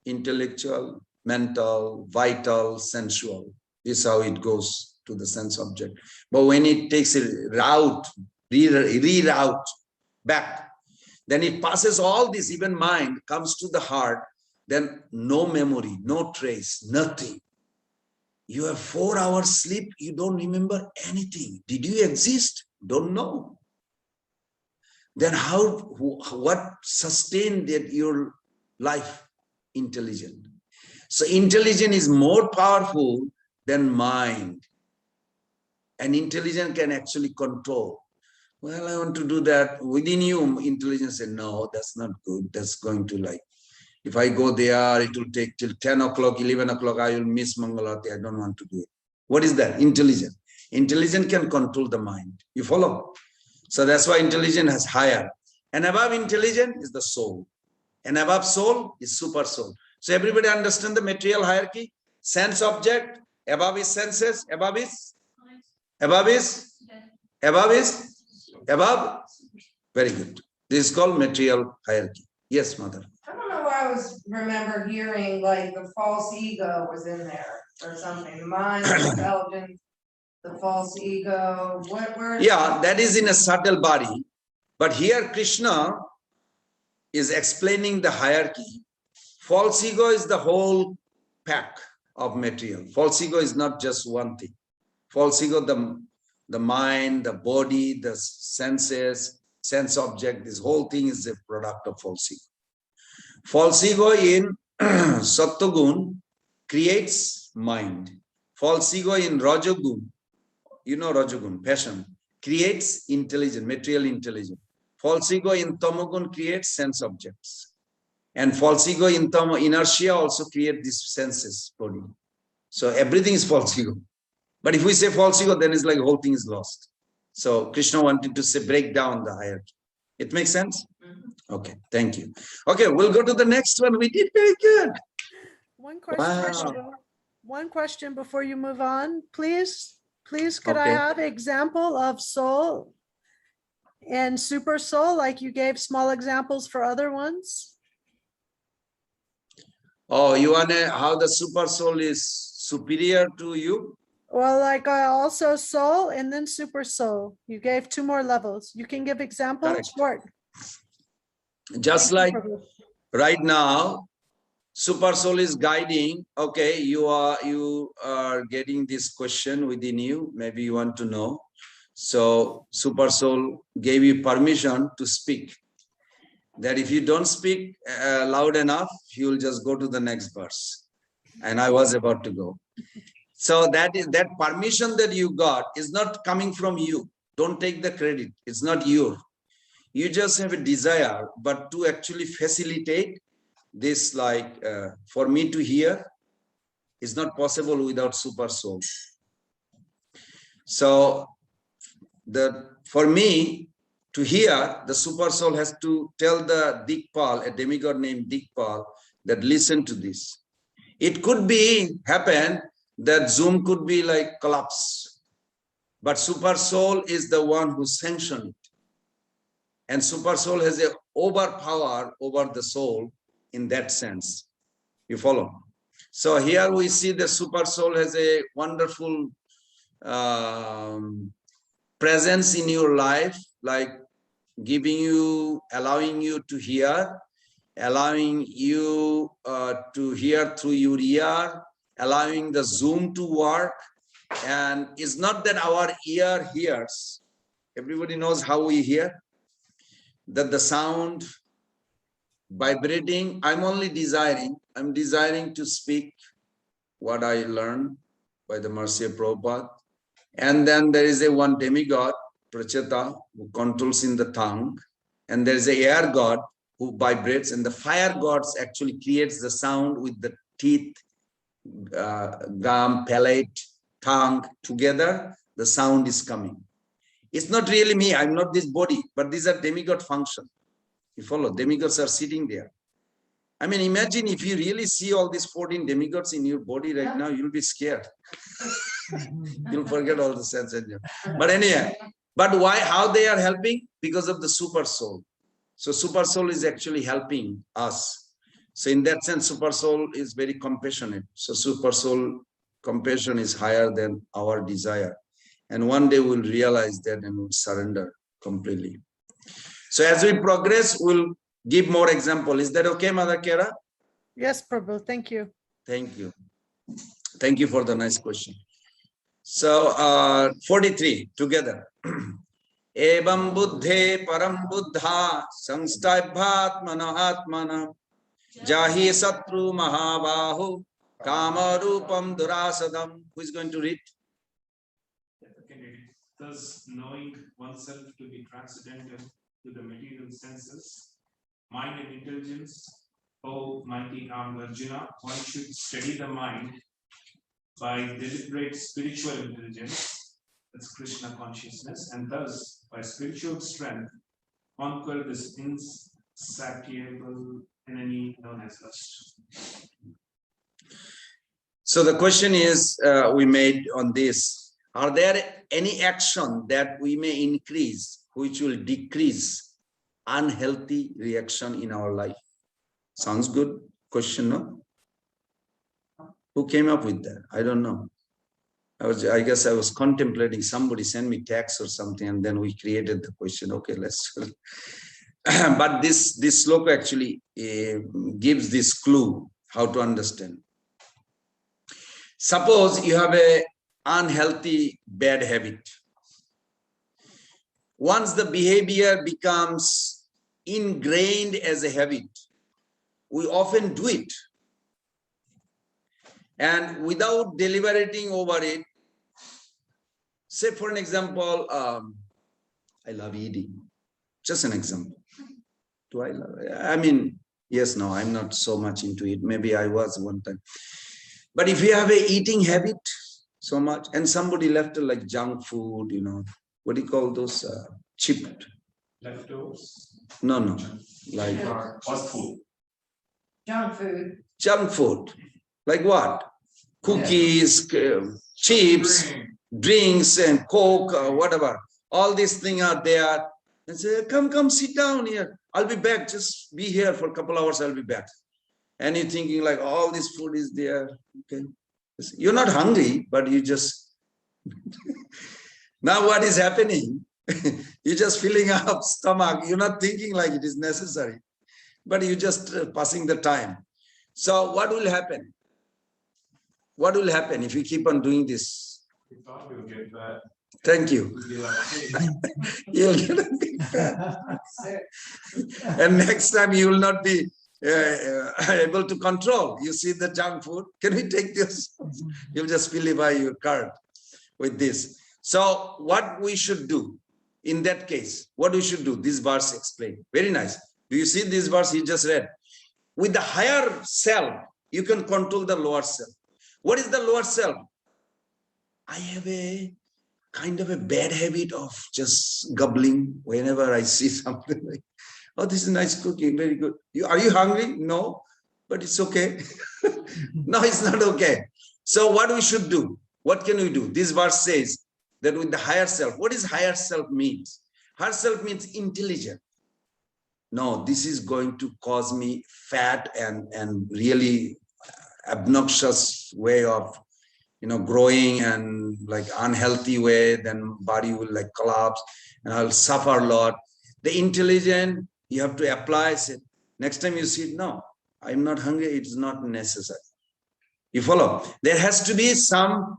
intellectual, mental, vital, sensual. This is how it goes to the sense object. But when it takes a route, reroute back, then it passes all this, even mind comes to the heart, then no memory, no trace, nothing. You have 4 hours sleep, you don't remember anything. Did you exist? Don't know. Then what sustained your life? Intelligent. So intelligence is more powerful than mind. And intelligence can actually control. Well, I want to do that. Within you, intelligence said, no, that's not good. That's going to like, if I go there, it will take till 10 o'clock, 11 o'clock, I will miss Mangalati. I don't want to do it. What is that? Intelligence. Intelligence can control the mind. You follow? So that's why intelligence has higher. And above intelligence is the soul. And above soul is super soul. So everybody understand the material hierarchy? Sense object, above is senses, above is, above. Very good. This is called material hierarchy. Yes, mother. I don't know why I was remember hearing like the false ego was in there or something. The mind, the intelligence, the false ego. Where? Yeah, that is in a subtle body. But here Krishna is explaining the hierarchy. False ego is the whole pack of material. False ego is not just one thing. False ego, the mind, the body, the senses, sense object, this whole thing is a product of false ego. False ego in Sattvagun creates mind. False ego in Rajagun, you know Rajagun, passion, creates intelligence, material intelligence. False ego in Tamagun creates sense objects. And false ego in inertia also creates these senses, body. So everything is false ego. But if we say false ego, then it's like the whole thing is lost. So Krishna wanted to say, break down the hierarchy. It makes sense? Okay, thank you. Okay, we'll go to the next one. We did very good. One question. Wow. One question before you move on, please. Please, could I Okay. have example of soul and super soul, like you gave small examples for other ones? Oh, you want to, how the super soul is superior to you? Well, like also soul and then super soul. You gave 2 more levels. You can give examples, Correct. short. Just Thank like you, Prabhu. right now, super soul is guiding. Okay, you are getting this question within you. Maybe you want to know. So super soul gave you permission to speak. That if you don't speak loud enough, you will just go to the next verse. And I was about to go. So that permission that you got is not coming from you. Don't take the credit. It's not your. You just have a desire, but to actually facilitate this, like for me to hear, is not possible without super soul. So for me to hear, the super soul has to tell the Dikpal, a demigod named Dikpal, that listen to this. It could be happen that Zoom could be like collapse, but super soul is the one who sanctioned it. And super soul has a overpower over the soul in that sense. You follow? So here we see the super soul has a wonderful presence in your life, like giving you, allowing you to hear, allowing you to hear through your ear, allowing the Zoom to work. And it's not that our ear hears. Everybody knows how we hear. That the sound vibrating, I'm desiring to speak what I learned by the mercy of Prabhupada. And then there is a one demigod, Pracheta, who controls in the tongue. And there is a air god who vibrates, and the fire gods actually creates the sound with the teeth, gum, palate, tongue together, the sound is coming. It's not really me, I'm not this body, but these are demigod function. You follow? Demigods are sitting there. I mean, imagine if you really see all these 14 demigods in your body right now, you'll be scared. You'll forget all the sense engine. But anyway, but why, how they are helping? Because of the super soul. So super soul is actually helping us. So in that sense, super soul is very compassionate. So super soul compassion is higher than our desire. And one day we'll realize that and we'll surrender completely. So as we progress, we'll give more example. Is that okay, Mother Kara? Yes, Prabhu, thank you. Thank you. Thank you for the nice question. So 43 together. Evam buddhe param buddha samstabhatmana atmana jahi satru mahabahu kama rupam durasadam. Who is going to read? thus knowing oneself to be transcendental to the material senses, mind and intelligence. O mighty armed Arjuna, one should study the mind by deliberate spiritual intelligence, that's Krishna consciousness, and thus by spiritual strength conquer this insatiable enemy known as lust. So the question is, we made on this, are there any action that we may increase which will decrease unhealthy reaction in our life? Sounds good question, no? Who came up with that? I don't know. I guess I was contemplating, somebody sent me text or something, and then we created the question. Okay, let's. But this sloka actually gives this clue how to understand. Suppose you have a unhealthy bad habit. Once the behavior becomes ingrained as a habit, we often do it. And without deliberating over it, say for an example, I love eating. Just an example. Do I love it? I mean, yes, no, I'm not so much into it. Maybe I was one time. But if you have a eating habit so much, and somebody left like junk food, you know, what do you call those chipped? Leftovers? No, like Fast food. Junk food. junk food. Like what? Cookies, chips, drinks, and Coke, or whatever. All these things are there. And say, come, sit down here. I'll be back. Just be here for a couple hours. I'll be back. And you're thinking like all this food is there. Okay. You're not hungry, but you just. Now what is happening? You're just filling up stomach. You're not thinking like it is necessary, but you're just passing the time. So what will happen? What will happen if you keep on doing this? We thought we would get fat. Thank you. We'd be like, hey, You'll get a big fat. And next time you will not be able to control. You see the junk food. Can we take this? You'll just fill by your card with this. So what we should do in that case, what we should do, this verse explain. Very nice. Do you see this verse he just read? With the higher self, you can control the lower self. What is the lower self? I have a kind of a bad habit of just gobbling whenever I see something like, oh, this is nice cooking, very good. Are you hungry? No, but it's okay. No, it's not okay. So what we should do? What can we do? This verse says that with the higher self, what is higher self means? Higher self means intelligent. No, this is going to cause me fat and really obnoxious way of, you know, growing and like unhealthy way, then body will like collapse and I'll suffer a lot. The intelligent, you have to apply it. Next time you see, no, I'm not hungry. It's not necessary. You follow? There has to be some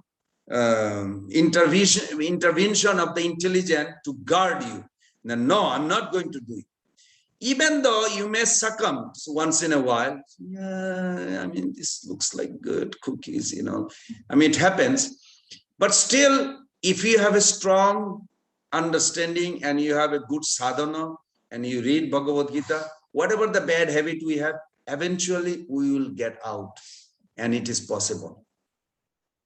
intervention of the intelligent to guard you. Now, no, I'm not going to do it. Even though you may succumb once in a while, yeah, I mean, this looks like good cookies, you know. I mean, it happens. But still, if you have a strong understanding and you have a good sadhana and you read Bhagavad Gita, whatever the bad habit we have, eventually we will get out. And it is possible.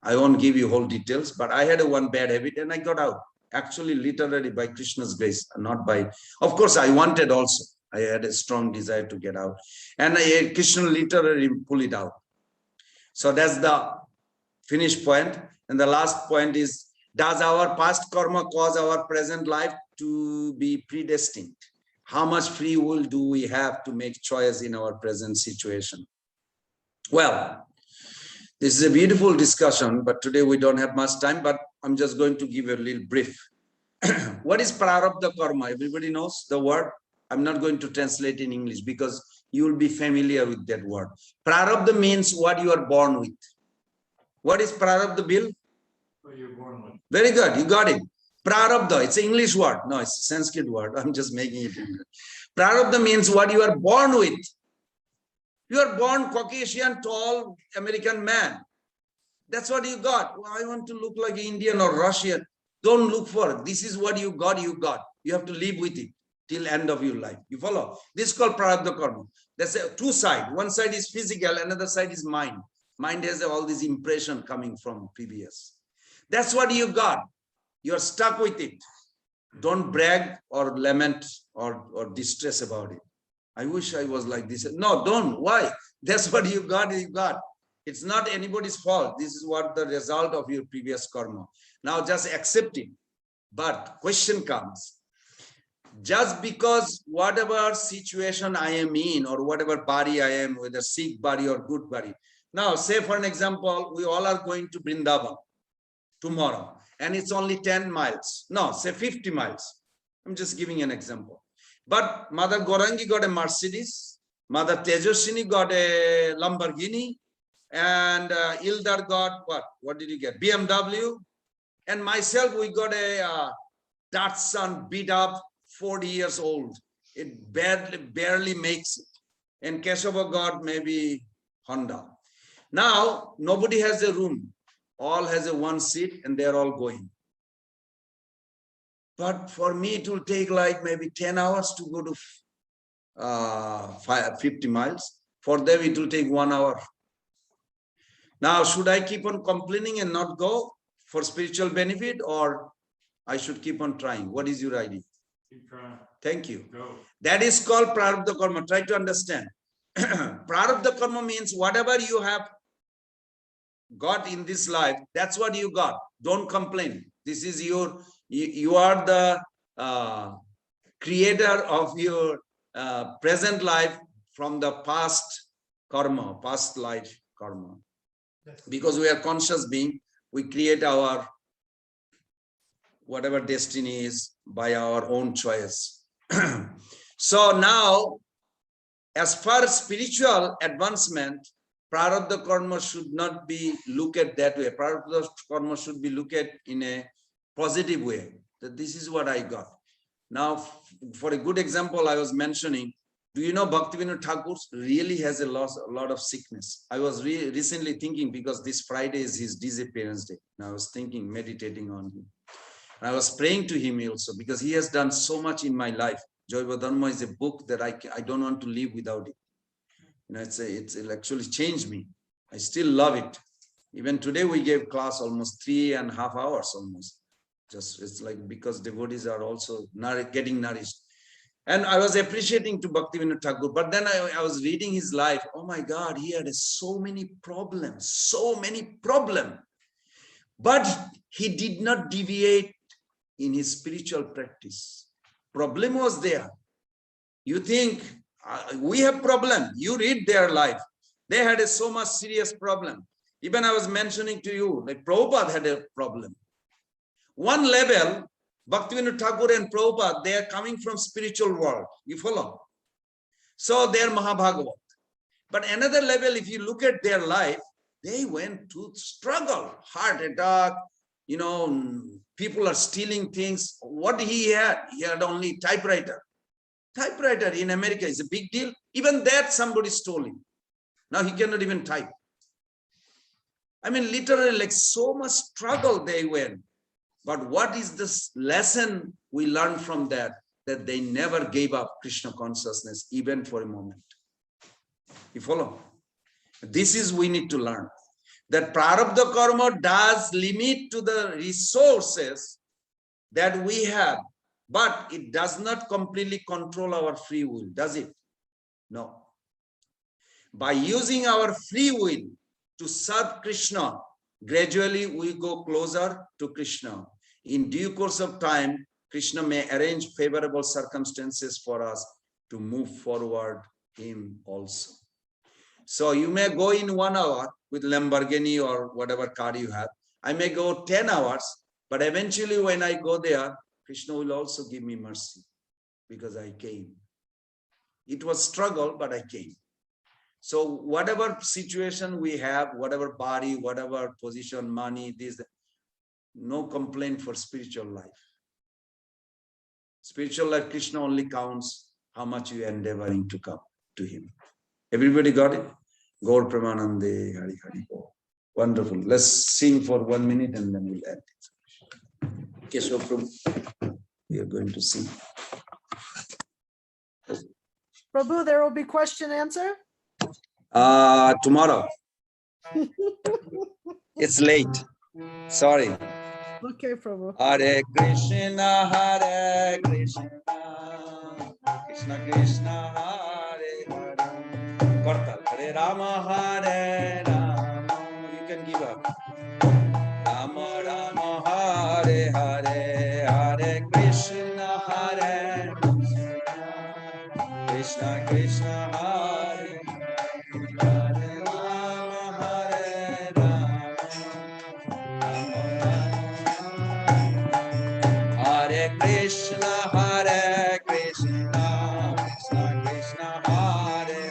I won't give you whole details, but I had a one bad habit and I got out. Actually, literally by Krishna's grace, not by, of course, I wanted also. I had a strong desire to get out. And Krishna literally pulled it out. So that's the finished point. And the last point is, does our past karma cause our present life to be predestined? How much free will do we have to make choice in our present situation? Well, this is a beautiful discussion, but today we don't have much time, but I'm just going to give a little brief. What is prarabdha karma? Everybody knows the word. I'm not going to translate in English because you will be familiar with that word. Prarabdha means what you are born with. What is prarabdha, Bill? what you're born with. Very good, you got it. Prarabdha, it's an English word. No, it's a Sanskrit word. I'm just making it English. Prarabdha means what you are born with. You are born Caucasian, tall, American man. That's what you got. Well, I want to look like Indian or Russian. Don't look for it. This is what you got, you got. You have to live with it till end of your life. You follow? This is called prarabdha karma. There's two sides. One side is physical, another side is mind. Mind has all this impression coming from previous. That's what you got. You're stuck with it. Don't brag or lament or distress about it. I wish I was like this. No, don't. Why? That's what you got, you got. It's not anybody's fault. This is what the result of your previous karma. Now just accept it. But question comes. Just because whatever situation I am in or whatever body I am, whether sick body or good body. Now, say for an example, we all are going to Vrindavan tomorrow and it's only 10 miles. No, say 50 miles. I'm just giving an example. But Mother Gorangi got a Mercedes, Mother Tejaswini got a Lamborghini, and Ildar got what? What did you get? BMW. And myself, we got a Datsun beat up, 40 years old. It barely makes it. And Keshava got maybe Honda. Now, nobody has a room. All has a one seat and they're all going. But for me, it will take like maybe 10 hours to go to 50 miles. For them, it will take 1 hour. Now, should I keep on complaining and not go for spiritual benefit, or I should keep on trying? What is your idea? Keep trying. Thank you. Go. That is called prarabdha karma. Try to understand. Prarabdha karma means whatever you have got in this life, that's what you got. Don't complain. This is your, you are the creator of your present life from the past karma, past life karma. Because we are conscious being, we create our whatever destiny is by our own choice. So now, as far as spiritual advancement, prarabdha karma should not be looked at that way. Prarabdha karma should be looked at in a positive way. That this is what I got. Now, for a good example, I was mentioning, do you know Bhaktivinoda Thakur really has a lot of sickness? I was recently thinking, because this Friday is his disappearance day. And I was thinking, meditating on him. And I was praying to him also, because he has done so much in my life. Jaiva Dharma is a book that I don't want to live without it. You know, it actually changed me. I still love it. Even today we gave class almost 3.5 hours almost. Just it's like, because devotees are also getting nourished. And I was appreciating to Bhaktivinoda Thakur, but then I was reading his life. Oh my God, he had so many problems, but he did not deviate in his spiritual practice. Problem was there. You think we have problem. You read their life. They had so much serious problem. Even I was mentioning to you, like Prabhupada had a problem. One level, Bhaktivinoda Thakur and Prabhupada, they are coming from spiritual world. You follow? So they are Mahabhagavat. But another level, if you look at their life, they went to struggle, heart attack, you know, people are stealing things. What he had only typewriter. Typewriter in America is a big deal. Even that somebody stole him. Now he cannot even type. I mean, literally, like so much struggle they went. But what is this lesson we learn from that? That they never gave up Krishna consciousness, even for a moment. You follow? This is we need to learn. That prarabdha karma does limit to the resources that we have, but it does not completely control our free will, does it? No. By using our free will to serve Krishna, gradually we go closer to Krishna. In due course of time, Krishna may arrange favorable circumstances for us to move forward him also. So you may go in 1 hour with Lamborghini or whatever car you have. I may go 10 hours, but eventually when I go there, Krishna will also give me mercy because I came. It was struggle, but I came. So whatever situation we have, whatever body, whatever position, money, this, no complaint for spiritual life. Spiritual life, Krishna only counts how much you are endeavoring to come to him. Everybody got it? Gaur Pramanande, Hari Hari. Wonderful. Let's sing for 1 minute and then we'll end it. Keshav Prabhu, we are going to see. Prabhu, there will be question answer? Tomorrow. It's late. Sorry. Okay, Prabhu. Hare Krishna, Hare Krishna, Krishna Krishna, Hare Hare. Kartal. Hare Rama, Hare Rama. You can give up. Rama Rama, Hare Hare, Hare Krishna, Hare Krishna, Krishna, Hare Hare Rama, Hare Rama. Hare Krishna, Hare Krishna, Krishna Krishna, Hare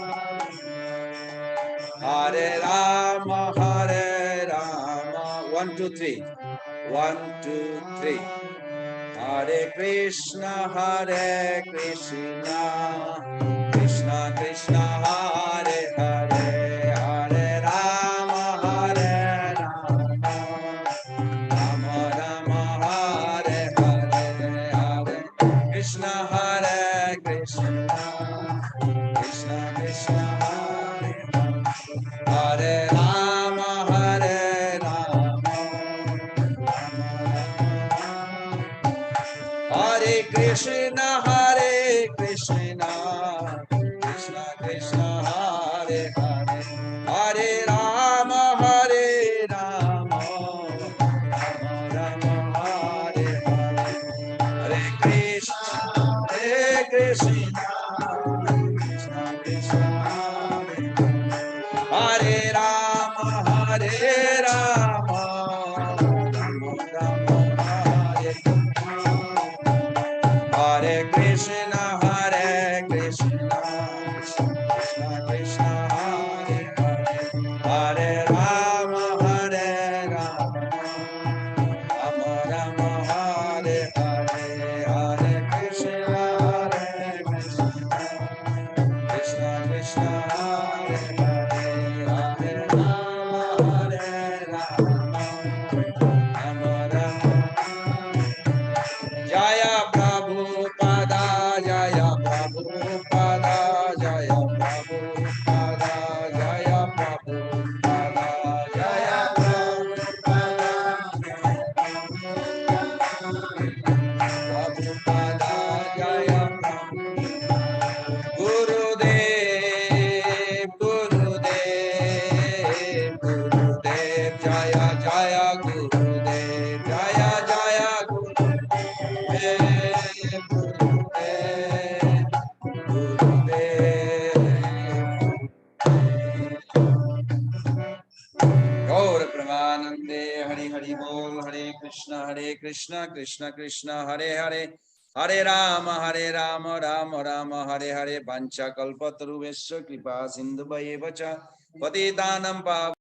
Hare Rama, Hare Rama. 1, 2, 3. 1, 2, 3. Hare Krishna, Hare Krishna, Krishna Krishna, Hare Hare, Hare Rama, Hare Rama, Rama Rama, Hare Hare, Hare Krishna, Hare Krishna, Krishna Krishna, Hare Hare Rama, Hare Rama, Hare Krishna, Hare Krishna, Krishna Krishna, Hare Hare, Hare Rama, Hare Rama, Rama Rama, Hare Hare, Hare Krishna, Hare Krishna, Krishna Krishna, Hare Hare Rama, Hare Rama, Rama Rama, Hare Hare Krishna, Hare Krishna, Krishna Krishna, Hare Hare, Hare Rama, Hare Rama, Rama Rama, Hare Hare, Hare Krishna, Hare Krishna, Krishna Krishna, Hare Hare, Hare Rama, Hare Rama, Rama Rama. Jaya Prabhupada, Jaya Prabhupada, Jaya Prabhupada, Jaya Prabhupada, Jaya Prabhupada, Prabhupada, Jaya Prabhupada. Gurudev, Gurudev, Gurudev, Jaya Jaya Gurudev, Jaya Jaya Gurudev. Gaur Pramanande, Hari Hari Bol, Hare Krishna, Krishna Krishna, Hare Hare, Hare Rama, Rama Rama, Hare Hare, Pancha Kalpataruvesya Kripa Sindhu Bhayevacha, Patitanam Pavanam